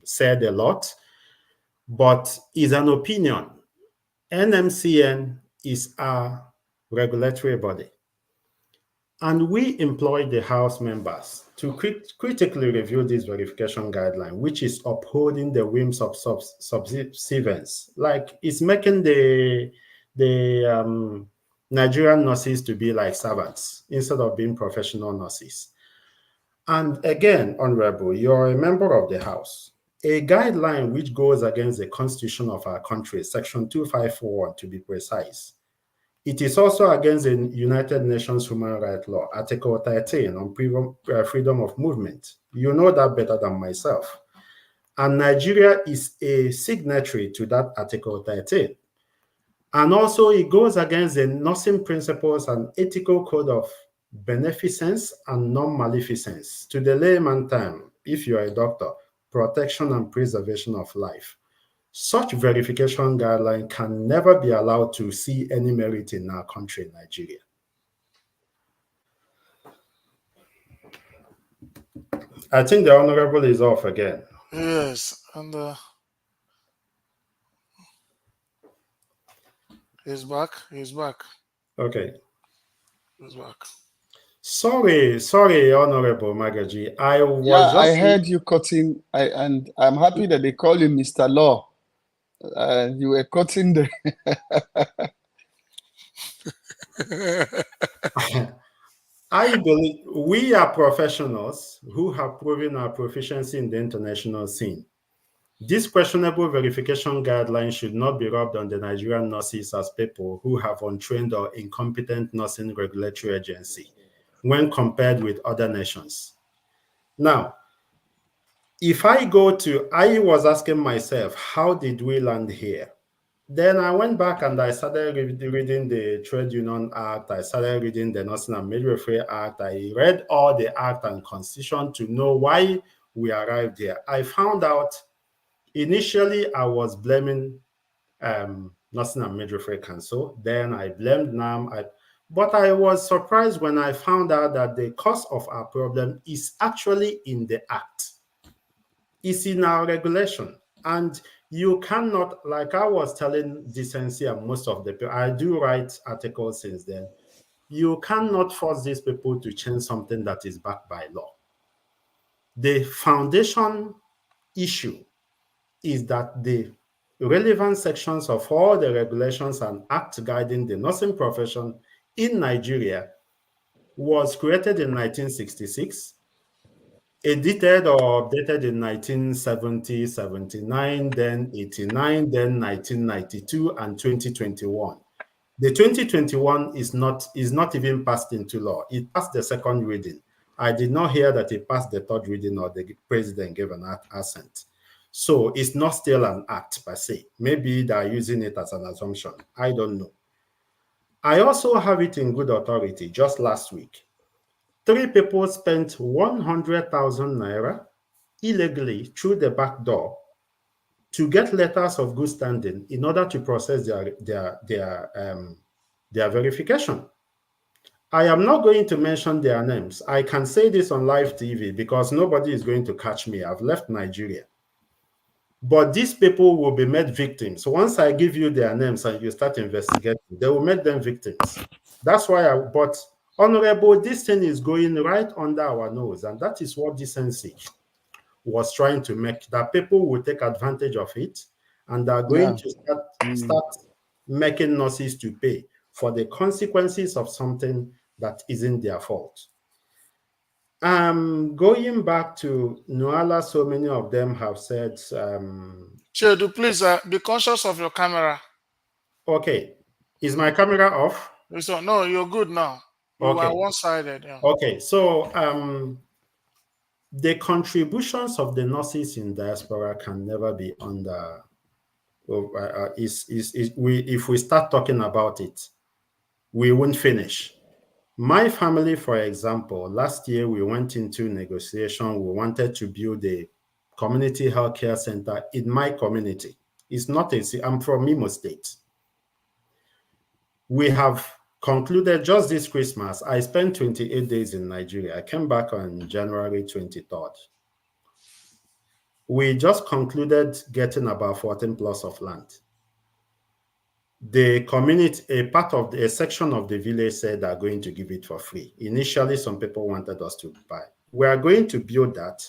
said a lot, but it's an opinion. NMCN is our regulatory body. And we employ the House members to critically review this verification guideline, which is upholding the whims of subservience. Like, it's making the Nigerian nurses to be like servants instead of being professional nurses. And again, Honorable, you're a member of the House. A guideline which goes against the Constitution of our country, Section 2541 to be precise. It is also against the United Nations Human Rights Law, Article 13 on freedom of movement. You know that better than myself. And Nigeria is a signatory to that Article 13. And also it goes against the nursing principles and ethical code of beneficence and non-maleficence. To the layman term, if you are a doctor, protection and preservation of life. Such verification guideline can never be allowed to see any merit in our country, Nigeria. I think the Honorable is off again. Yes, and he's back. He's back. Okay. He's back. Sorry, Honorable Magaji. I heard you cutting, and I'm happy that they call you Mr. Law. You were cutting the. I believe we are professionals who have proven our proficiency in the international scene. This questionable verification guideline should not be rubbed on the Nigerian nurses as people who have untrained or incompetent nursing regulatory agency when compared with other nations. Now, if I was asking myself, how did we land here? Then I went back and I started reading the Trade Union Act. I started reading the Nursing and Midwifery Act. I read all the Act and Constitution to know why we arrived here. I found out initially I was blaming Nursing and Midwifery Council. Then I blamed NAM. But I was surprised when I found out that the cause of our problem is actually in the Act. It's in our regulation. And you cannot, like I was telling Decency and most of the people, I do write articles since then, you cannot force these people to change something that is backed by law. The foundation issue is that the relevant sections of all the regulations and acts guiding the nursing profession in Nigeria was created in 1966, edited or updated in 1970, 79, then 89, then 1992, and 2021. The 2021 is not even passed into law. It passed the second reading. I did not hear that it passed the third reading or the president gave an assent. So it's not still an act per se. Maybe they're using it as an assumption. I don't know. I also have it in good authority just last week. 3 people spent 100,000 naira illegally through the back door to get letters of good standing in order to process their verification. I am not going to mention their names. I can say this on live TV because nobody is going to catch me. I've left Nigeria. But these people will be made victims. Once I give you their names and you start investigating, they will make them victims. That's why but Honorable, this thing is going right under our nose, and that is what Decency was trying to make, that people will take advantage of it, and are going to start making nurses to pay for the consequences of something that isn't their fault. Going back to Nuala, so many of them have said... Chedu, please be conscious of your camera. Okay. Is my camera off? So, no, you're good now. You are one-sided. Yeah. Okay, so the contributions of the nurses in diaspora can never be under... if we start talking about it, we won't finish. My family, for example, last year we went into negotiation. We wanted to build a community healthcare center in my community. It's not I'm from Amos State. We have concluded just this Christmas. I spent 28 days in Nigeria. I came back on January 23rd. We just concluded getting about 14 plots of land. The community, a section of the village said they're going to give it for free. Initially, some people wanted us to buy. We are going to build that,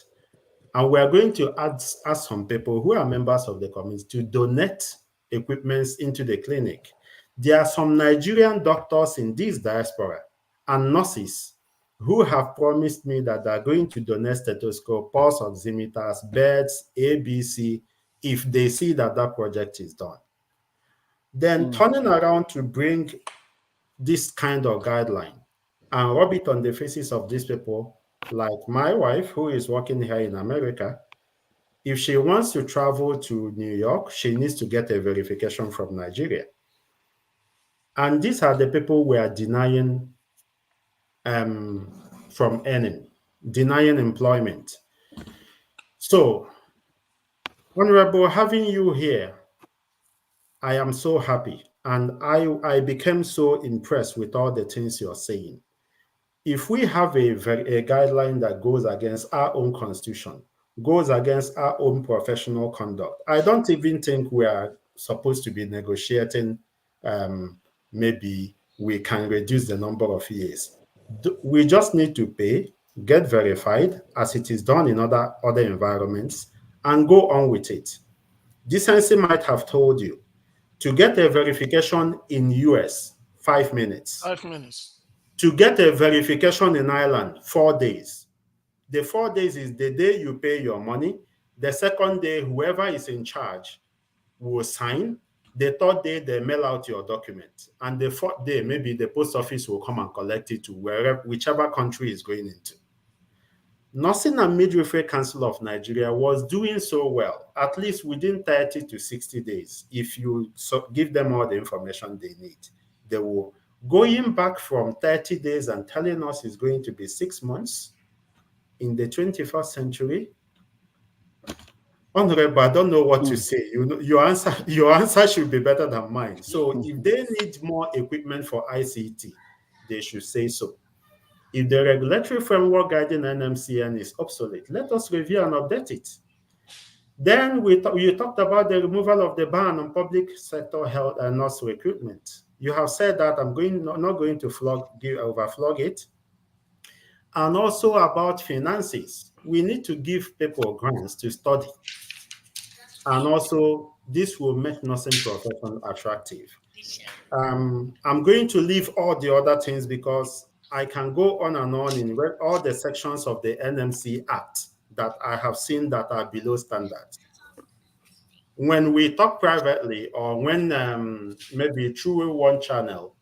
and we are going to ask some people who are members of the community to donate equipments into the clinic. There are some Nigerian doctors in this diaspora and nurses who have promised me that they're going to donate stethoscope, pulse oximeters, beds, ABC, if they see that that project is done. Then turning around to bring this kind of guideline and rub it on the faces of these people, like my wife, who is working here in America. If she wants to travel to New York, she needs to get a verification from Nigeria. And these are the people we are denying from earning, denying employment. So, Honorable, having you here, I am so happy. And I became so impressed with all the things you're saying. If we have a guideline that goes against our own constitution, goes against our own professional conduct, I don't even think we are supposed to be negotiating. Maybe we can reduce the number of years. We just need to pay, get verified as it is done in other environments, and go on with it. Decency might have told you to get a verification in US, 5 minutes. 5 minutes. To get a verification in Ireland, 4 days. The 4 days is the day you pay your money. The second day, whoever is in charge will sign. The third day, they mail out your document. And the fourth day, maybe the post office will come and collect it to whichever country is going into. Nursing and Midwifery Council of Nigeria was doing so well, at least within 30 to 60 days. If you give them all the information they need, they will. Going back from 30 days and telling us it's going to be 6 months in the 21st century. Honorable, I don't know what to say. Your answer should be better than mine. So if they need more equipment for ICT, they should say so. If the regulatory framework guiding NMCN is obsolete, let us review and update it. Then you talked about the removal of the ban on public sector health and nurse recruitment. You have said that I'm not going to overflog it. And also about finances. We need to give people grants to study. And also, this will make nursing profession attractive. I'm going to leave all the other things because I can go on and on in all the sections of the NMC Act that I have seen that are below standard. When we talk privately or when maybe through one channel,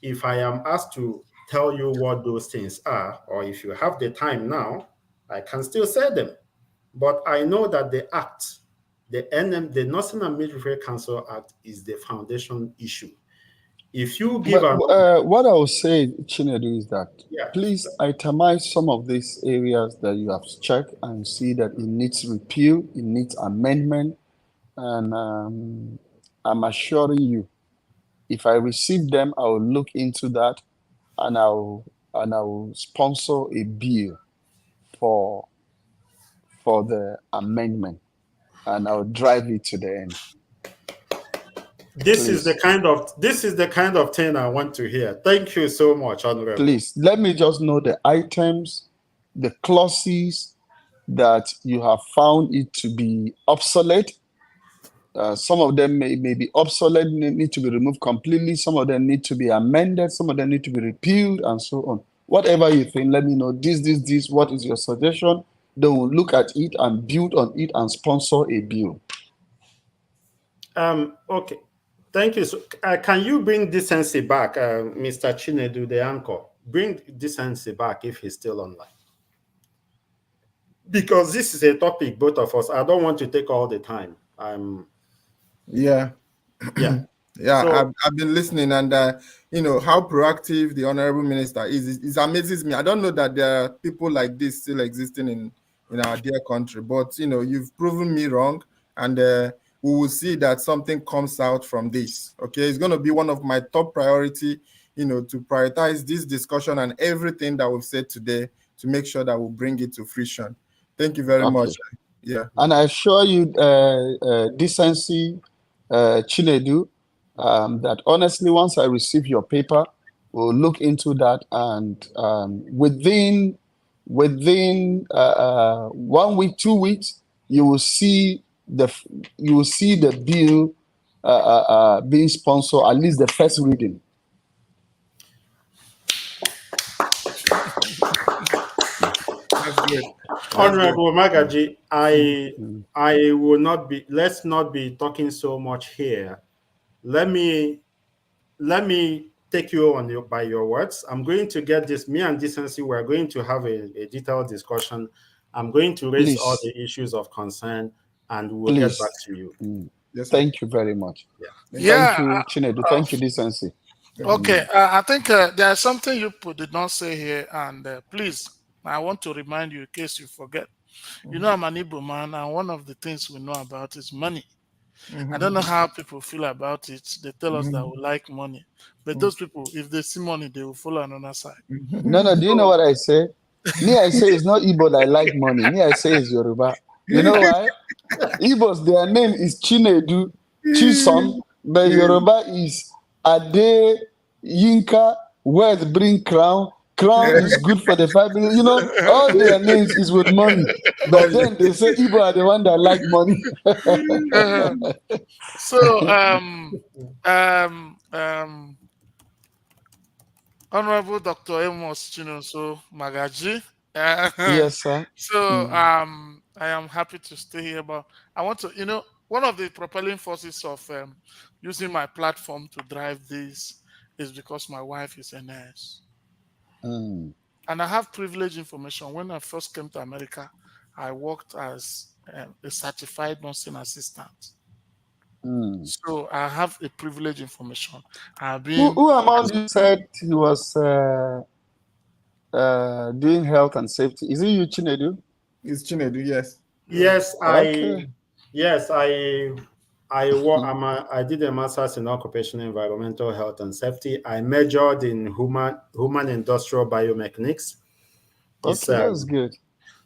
if I am asked to tell you what those things are, or if you have the time now, I can still say them. But I know that the Act, the Nursing and Midwifery Council Act, is the foundation issue. If you give what I will say, Chinedu, is that please itemize some of these areas that you have checked and see that it needs repeal, it needs amendment, and I'm assuring you, if I receive them, I will look into that, and I will sponsor a bill for the amendment, and I'll drive it to the end. This is the kind of thing I want to hear. Thank you so much, Honorable. Please let me just know the items, the clauses that you have found it to be obsolete. Some of them may be obsolete, need to be removed completely. Some of them need to be amended. Some of them need to be repealed, and so on. Whatever you think, let me know. This. What is your suggestion? Then we'll look at it and build on it and sponsor a bill. Okay. Thank you. So, can you bring decency back, Mr. Chinedu, the anchor? Bring decency back if he's still online. Because this is a topic, both of us. I don't want to take all the time. Yeah. So, I've been listening, and how proactive the Honorable Minister is. It amazes me. I don't know that there are people like this still existing in our dear country, but you've proven me wrong, and we will see that something comes out from this. Okay, it's going to be one of my top priority, to prioritize this discussion and everything that we've said today to make sure that we'll bring it to fruition. Thank you very much. Yeah. And I assure you, decency, Chinedu, that honestly, once I receive your paper, we'll look into that, and within 1 week, 2 weeks, you will see the bill being sponsored, at least the first reading. Honorable Magaji, I will not be. Let's not be talking so much here. Let me take you by your words. I'm going to get this. Me and Decency, we're going to have a detailed discussion. I'm going to raise all the issues of concern, and we'll get back to you. Yes, thank you very much. Yeah. Thank you, Chinedu. Thank you, Decency. Okay, I think there is something you did not say here, and please, I want to remind you in case you forget. You know, I'm an Igbo man, and one of the things we know about is money. I don't know how people feel about it. They tell us that we like money, but those people, if they see money, they will follow another side. No, no. Do you know what I say? Me, I say it's not Igbo that I like money. Me, I say it's Yoruba. You know why? Igbos, their name is Chinedu, Chisom, but Yoruba is Ade, Yinka, wealth bring crown. Crown is good for the family. You know, all their names is with money. But then they say Igbo are the one that like money. So, Honorable Dr. Amos Chinonso Magaji. Yes, sir. So, I am happy to stay here, but I want to, one of the propelling forces of using my platform to drive this is because my wife is a nurse. Mm. And I have privileged information. When I first came to America, I worked as a certified nursing assistant. Mm. So I have a privileged information. Who among you said he was doing health and safety? Is it you, Chinedu? It's Chinedu, yes. Yes, Okay. I did a master's in occupational environmental health and safety. I majored in human industrial biomechanics. Okay, that's good.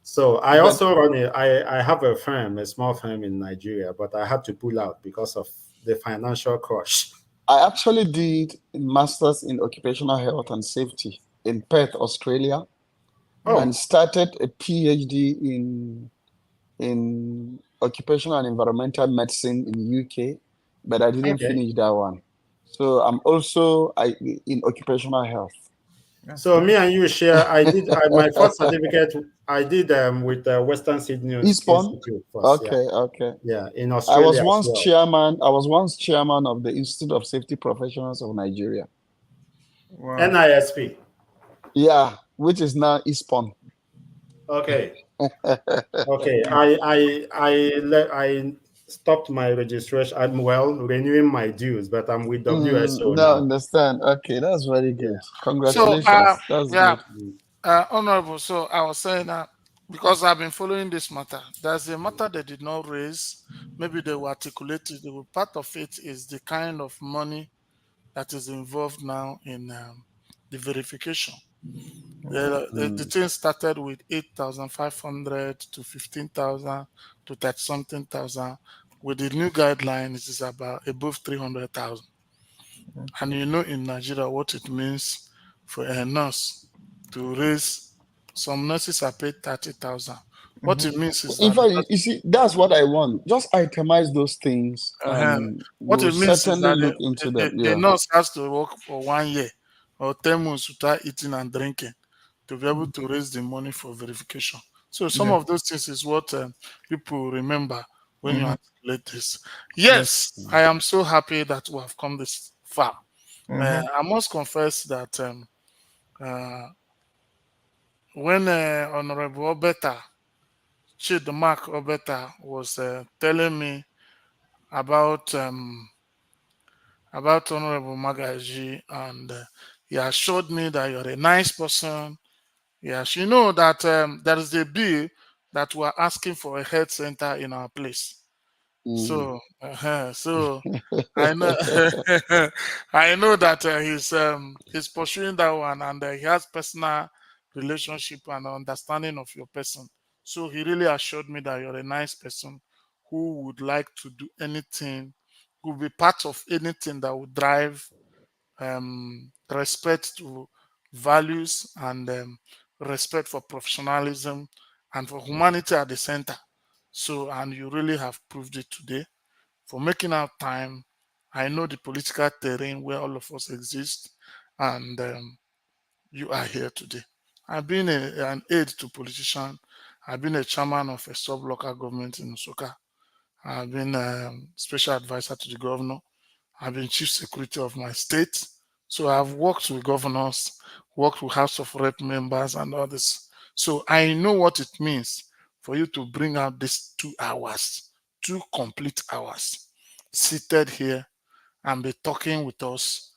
So I But also I have a firm, a small firm in Nigeria, but I had to pull out because of the financial crush. I actually did a master's in occupational health and safety in Perth, Australia, and started a PhD in occupational and environmental medicine in the UK, but I didn't finish that one. So I'm also in occupational health. So me and you share. I did my first certificate. I did with Western Sydney Eastbourne? Institute first. Okay, okay. Yeah, in I Australia was as once well. chairman of the Institute of Safety Professionals of Nigeria. Wow. NISP. Yeah, which is now Eastbourne. Okay. Okay. I stopped my registration. I'm renewing my dues, but I'm with WSO No, now. understand. Okay, that's very good. Yeah. Congratulations. So, That's good. Honorable, so I was saying that because I've been following this matter, there's a matter they did not raise. Maybe they will articulate it. Part of it is the kind of money that is involved now in the verification. The thing started with 8,500 to 15,000 to 30 something thousand. With the new guideline, it is about above 300,000. And you know in Nigeria what it means for a nurse to raise. Some nurses are paid 30,000. What it means is In that fact, you see, that's what I want. Just itemize those things, and what we'll it means is certainly that look into them. the Yeah. nurse has to work for 1 year or 10 months without eating and drinking to be able to raise the money for verification. So some of those things is what people remember when you articulate this. Yes, I am so happy that we have come this far. I must confess that when Honorable Obeta, Mark Obeta, was telling me about Honorable Magaji, and he assured me that you're a nice person. Yes, you know that there is a bill that we're asking for a health center in our place. So, so I know, I know that he's pursuing that one, and he has personal relationship and understanding of your person. So he really assured me that you're a nice person who would like to do anything, who will be part of anything that would drive respect to values and respect for professionalism and for humanity at the center. So, and you really have proved it today for making out time. I know the political terrain where all of us exist, and you are here today. I've been an aide to politician. I've been a chairman of a sub-local government in Usoka. I've been special advisor to the governor. I've been chief security of my state. So I've worked with governors, worked with House of Rep members and others. So I know what it means for you to bring out these 2 hours, 2 complete hours, seated here and be talking with us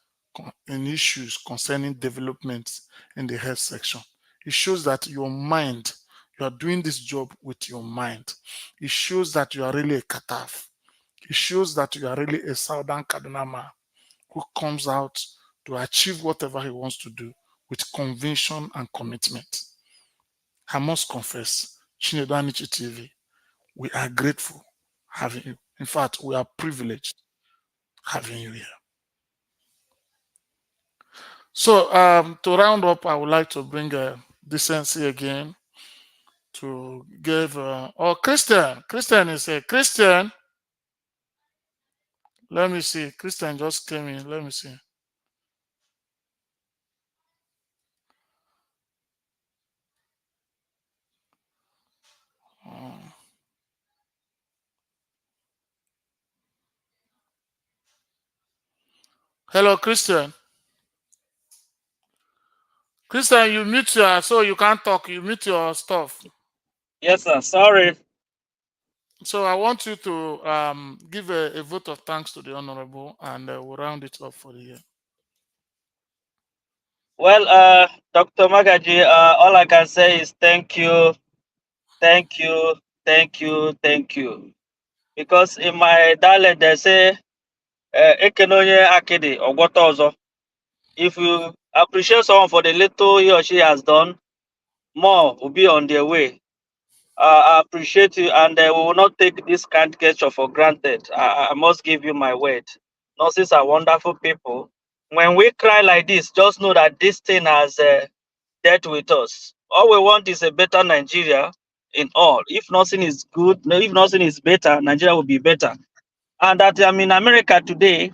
in issues concerning development in the health section. It shows that your mind, you are doing this job with your mind. It shows that you are really a Kataf. It shows that you are really a Southern Kaduna man who comes out to achieve whatever he wants to do with conviction and commitment. I must confess, Chinedu Anichi TV, we are grateful having you. In fact, we are privileged having you here. So to round up, I would like to bring decency again to give, Christian. Christian is a Christian. Let me see. Christian just came in. Let me see. Hello, Christian. Christian, you mute your, so you can't talk. You mute your stuff. Yes, sir. Sorry. So I want you to give a vote of thanks to the Honorable, and we'll round it up for the year. Well, Dr. Magaji, all I can say is thank you, thank you, thank you, thank you. Because in my dialect, they say, Ekenonye akidi ogwota ozo. If you appreciate someone for the little he or she has done, more will be on their way. I appreciate you, and we will not take this kind gesture for granted. I must give you my word. Nurses are wonderful people. When we cry like this, just know that this thing has dealt with us. All we want is a better Nigeria in all. If nothing is good, no, if nothing is better, Nigeria will be better. And that I'm in America today,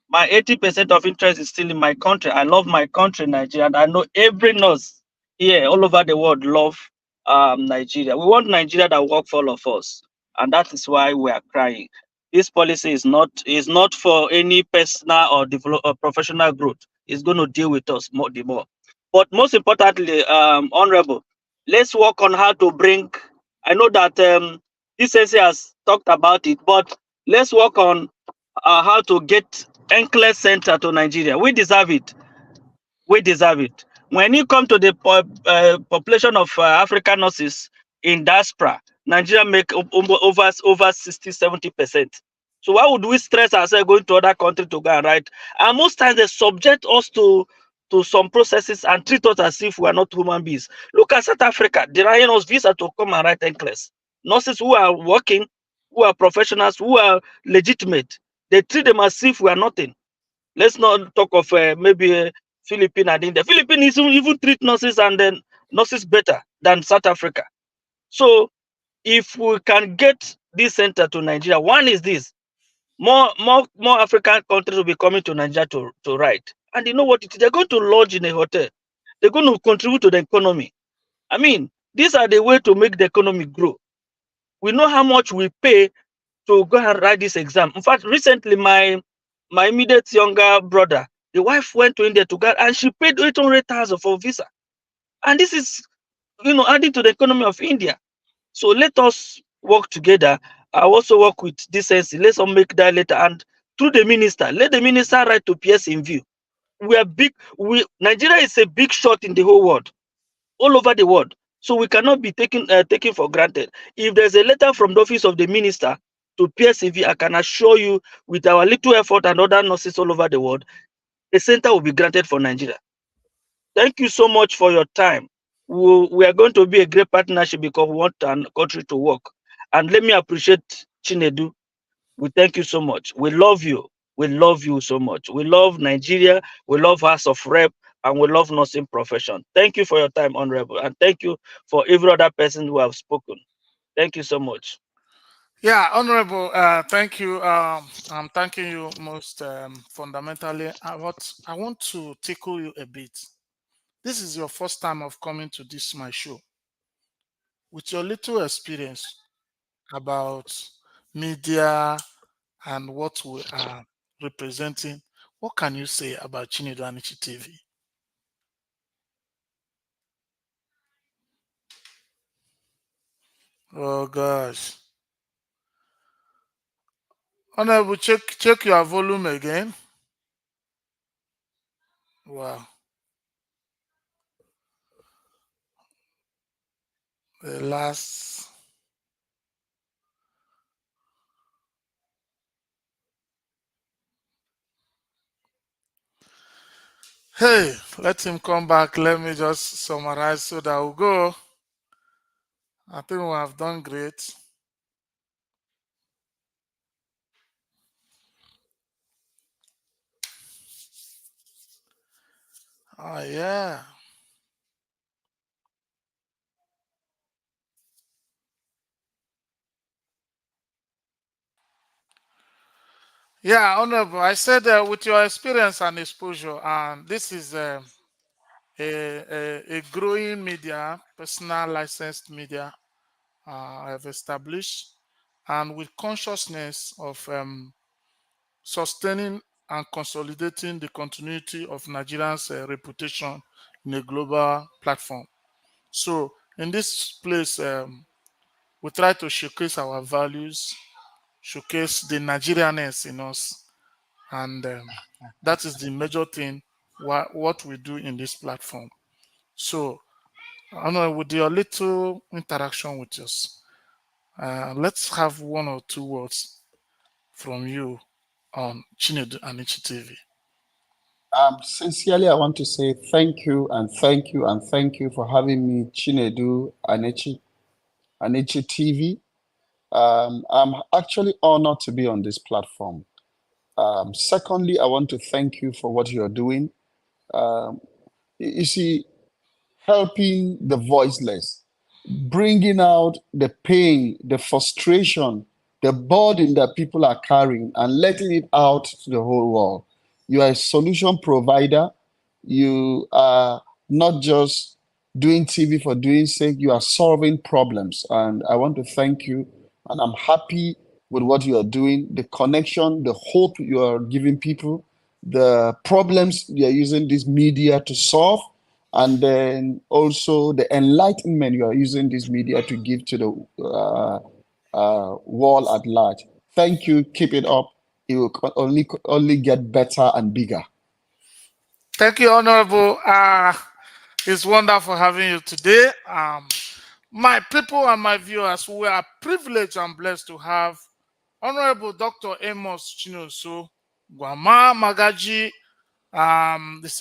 my 80% of interest is still in my country. I love my country, Nigeria, and I know every nurse here all over the world love Nigeria. We want Nigeria that work for all of us, and that is why we are crying. This policy is not for any personal or develop or professional growth. It's going to deal with us more the more. But most importantly, honorable, let's work on how to bring. I know that this essay has talked about it, but let's work on how to get NCLES center to Nigeria. We deserve it. We deserve it. When you come to the population of African nurses in diaspora, Nigeria make over 60, 70%. So why would we stress ourselves going to other countries to go and write? And most times they subject us to some processes and treat us as if we are not human beings. Look at South Africa, denying us visa to come and write NCLES. Nurses who are working, who are professionals, who are legitimate, they treat them as if we are nothing. Let's not talk of maybe Philippines and India. Philippines even treat nurses and then nurses better than South Africa. So if we can get this center to Nigeria, one is this: more African countries will be coming to Nigeria to write. And you know what? They're going to lodge in a hotel. They're going to contribute to the economy. I mean, these are the way to make the economy grow. We know how much we pay to go and write this exam. In fact, recently my immediate younger brother, the wife went to India to go and she paid 800,000 for visa. And this is, adding to the economy of India. So let us work together. I also work with decency. Let's all make that letter, and through the minister, let the minister write to PS in view. We are big. Nigeria is a big shot in the whole world, all over the world. So we cannot be taken for granted. If there's a letter from the office of the minister to PSCV, I can assure you, with our little effort and other nurses all over the world, a center will be granted for Nigeria. Thank you so much for your time. We are going to be a great partnership because we want our country to work. And let me appreciate Chinedu. We thank you so much. We love you. We love you so much. We love Nigeria. We love House of Rep, and we love nursing profession. Thank you for your time, Honorable, and thank you for every other person who have spoken. Thank you so much. Yeah, Honorable, thank you. I'm thanking you most fundamentally. I want to tickle you a bit. This is your first time of coming to this my show. With your little experience about media and what we are representing, what can you say about Chinedu Anichi TV? Oh gosh. Honorable, check your volume again. Wow. The last. Hey, let him come back. Let me just summarize so that we'll go. I think we have done great. Oh, yeah. Yeah, Honorable. I said with your experience and exposure, and this is a growing media, personal licensed media I've established, and with consciousness of sustaining and consolidating the continuity of Nigerians' reputation in a global platform. So, in this place, we try to showcase our values, showcase the Nigerianness in us, and that is the major thing what we do in this platform. So, I know with your little interaction with us, let's have one or two words from you on Chinedu and TV. Sincerely, I want to say thank you and thank you and thank you for having me, Chinedu and TV. I'm actually honored to be on this platform. Secondly, I want to thank you for what you're doing. Um, you see, helping the voiceless, bringing out the pain, the frustration, the burden that people are carrying and letting it out to the whole world. You are a solution provider. You are not just doing TV for doing sake, you are solving problems. And I want to thank you. And I'm happy with what you are doing, the connection, the hope you are giving people, the problems you are using this media to solve, and then also the enlightenment you are using this media to give to the world at large. Thank you. Keep it up. It will only get better and bigger. Thank you, Honorable. It's wonderful having you today. My people and my viewers, we are privileged and blessed to have Honorable Dr. Amos Chinonso Gwama Magaji, this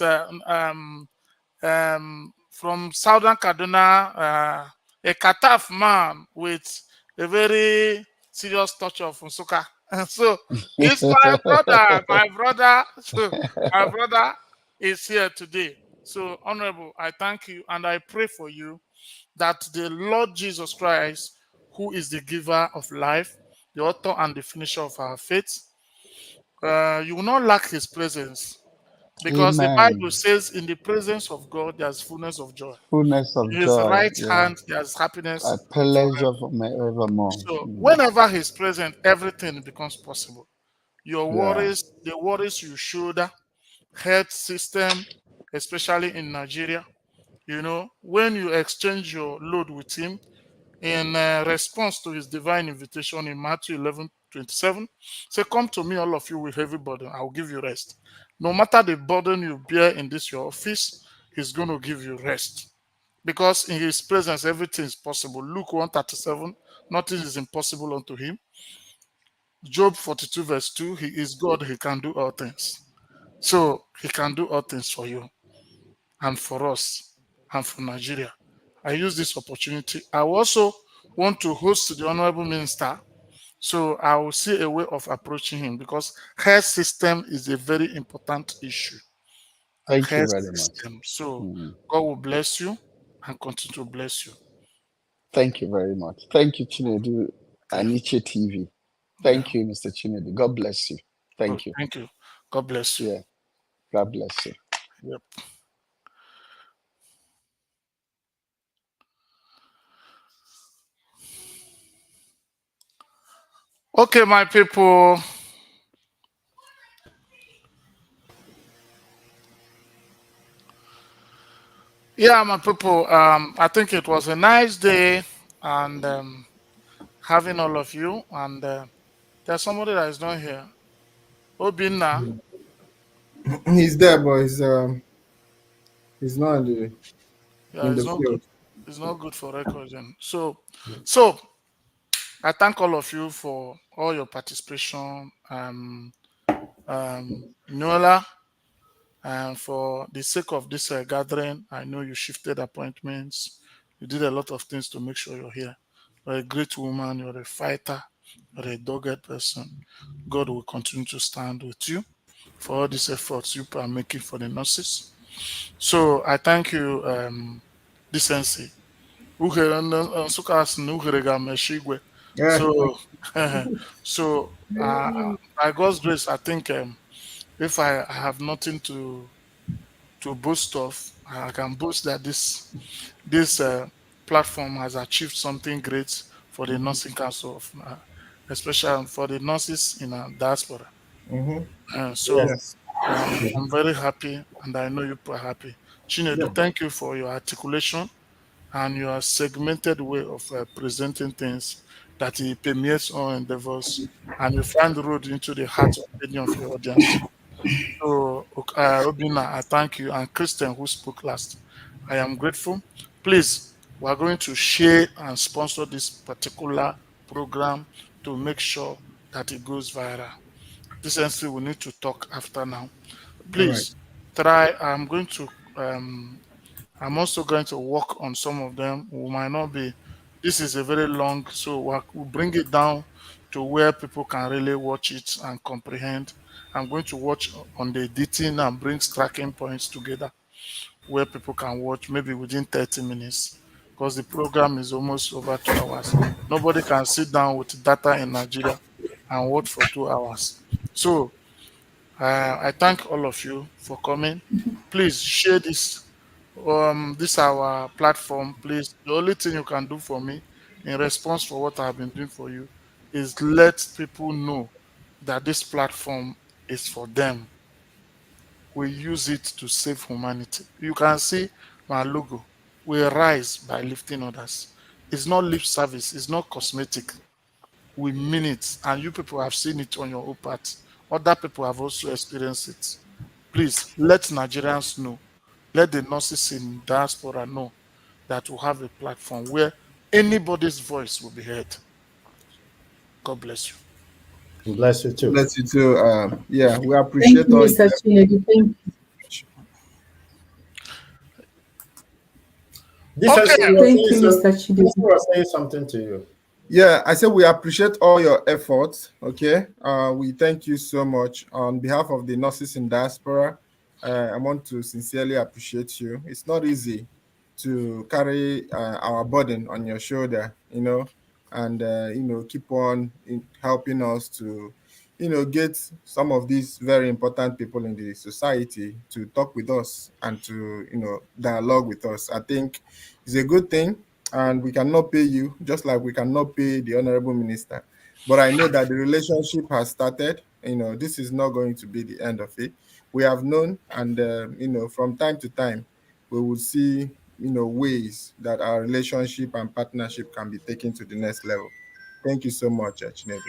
from Southern Kaduna, a Kataf man with a very serious touch of Nsuka. So it's my brother, So my brother is here today. So, Honorable, I thank you and I pray for you that the Lord Jesus Christ, who is the giver of life, the author and the finisher of our faith, you will not lack his presence. Because the Amen. Bible says, in the presence of God, there's fullness of joy. Fullness of In his joy. right Yeah. hand, there's happiness A pleasure forevermore. so whenever he's present, everything becomes possible. Your Yeah. worries, the worries you shoulder, health system, especially in Nigeria, when you exchange your load with him in response to his divine invitation in Matthew 11:27, say, come to me, all of you with heavy burden, I will give you rest. No matter the burden you bear in this your office, he's going to give you rest. Because in his presence, everything is possible. Luke 1:37, nothing is impossible unto him. Job 42, verse 2, he is God, he can do all things. So he can do all things for you and for us and for Nigeria. I use this opportunity. I also want to host the Honorable Minister. So I will see a way of approaching him because health system is a very important issue. Thank you Health very much. system. So God will bless you and continue to bless you. Thank you very much. Thank you, Chinedu Okay. and TV. Yeah. Thank you, Mr. Chinedu. God bless you. Thank you. Thank you. God bless you. Yeah. God bless you. Yep. Okay, my people. Yeah, my people. I think it was a nice day and having all of you. And there's somebody that is not here. Obinna. He's there, but It's not in the, Yeah, in it's the not good. field. It's not good for recording. So I thank all of you for all your participation. Nola, and for the sake of this gathering, I know you shifted appointments. You did a lot of things to make sure you're here. You're a great woman. You're a fighter. You're a dogged person. God will continue to stand with you for all these efforts you are making for the nurses. So I thank you, decency. Yeah. So, so by God's grace, I think if I have nothing to boast of, I can boast that this platform has achieved something great for the nursing council of, especially for the nurses in diaspora. Mm-hmm. So Yes. Yes. I'm very happy, and I know you are happy. Chinedu, Yeah. thank you for your articulation and your segmented way of presenting things that it permeates all endeavors, and you find the road into the heart of many of your audience. So, Obina, I thank you, and Christian, who spoke last, I am grateful. Please, we are going to share and sponsor this particular program to make sure that it goes viral. This NC we need to talk after now. All right. Please try. I'm also going to work on some of them. We might not be. This is a very long, so we'll bring it down to where people can really watch it and comprehend. I'm going to watch on the editing and bring tracking points together where people can watch maybe within 30 minutes because the program is almost over 2 hours. Nobody can sit down with data in Nigeria and watch for 2 hours. So I thank all of you for coming. Please share this our platform. Please, the only thing you can do for me in response for what I've been doing for you is let people know that this platform is for them. We use it to save humanity. You can see my logo. We rise by lifting others. It's not lip service, it's not cosmetic. We mean it, and you people have seen it on your own part. Other people have also experienced it. Please let Nigerians know, let the nurses in diaspora know that we have a platform where anybody's voice will be heard. God bless you. Bless you too. Bless you too. Yeah, we Thank appreciate you, all Mr. your Chinedu. Thank you. Defense, Okay. Thank you, Mr. Chinedu. was saying something to you. Yeah, I said we appreciate all your efforts. Okay, we thank you so much on behalf of the nurses in diaspora. I want to sincerely appreciate you. It's not easy to carry our burden on your shoulder, and keep on helping us to, get some of these very important people in the society to talk with us and to, dialogue with us. I think it's a good thing, and we cannot pay you, just like we cannot pay the honorable minister. But I know that the relationship has started. This is not going to be the end of it. We have known, and from time to time, we will see, ways that our relationship and partnership can be taken to the next level. Thank you so much, Chinedu.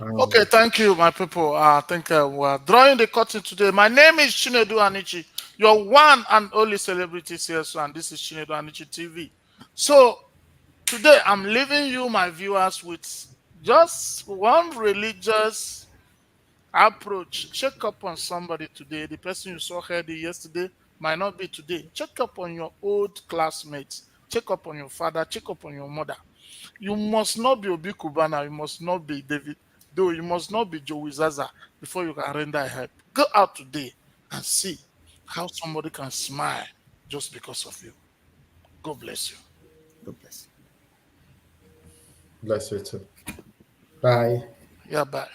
Okay, thank you, my people. I think we're drawing the curtain today. My name is Chinedu Anichi, your one and only celebrity CSO, and this is Chinedu Anichi TV. So today I'm leaving you, my viewers, with just one religious approach. Check up on somebody today. The person you saw here yesterday might not be today. Check up on your old classmates. Check up on your father. Check up on your mother. You must not be Obi Kubana. You must not be David. Though you must not be Joey Zaza before you can render help. Go out today and see how somebody can smile just because of you. God bless you. God bless you. Bless you too. Bye. Yeah, bye.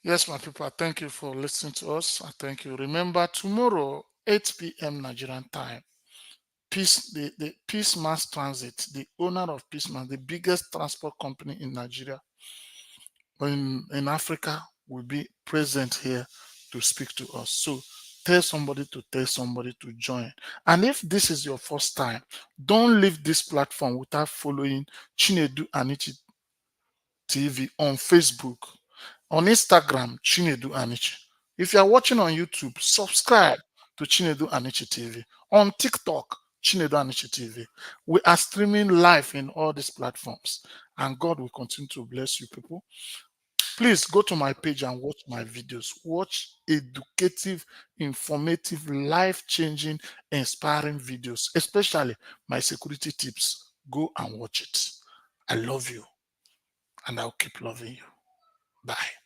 Yes, my people, I thank you for listening to us. I thank you. Remember, tomorrow, 8 p.m. Nigerian time, the Peace Mass Transit, the owner of Peace Mass, the biggest transport company in Nigeria, in Africa, will be present here to speak to us. So tell somebody to join. And if this is your first time, don't leave this platform without following Chinedu Anichi TV on Facebook, on Instagram, Chinedu Anichi. If you are watching on YouTube, subscribe to Chinedu Anichi TV. On TikTok, Chinedu Anichi TV. We are streaming live in all these platforms, and God will continue to bless you people. Please go to my page and watch my videos. Watch educative, informative, life-changing, inspiring videos, especially my security tips. Go and watch it. I love you, and I'll keep loving you. Bye.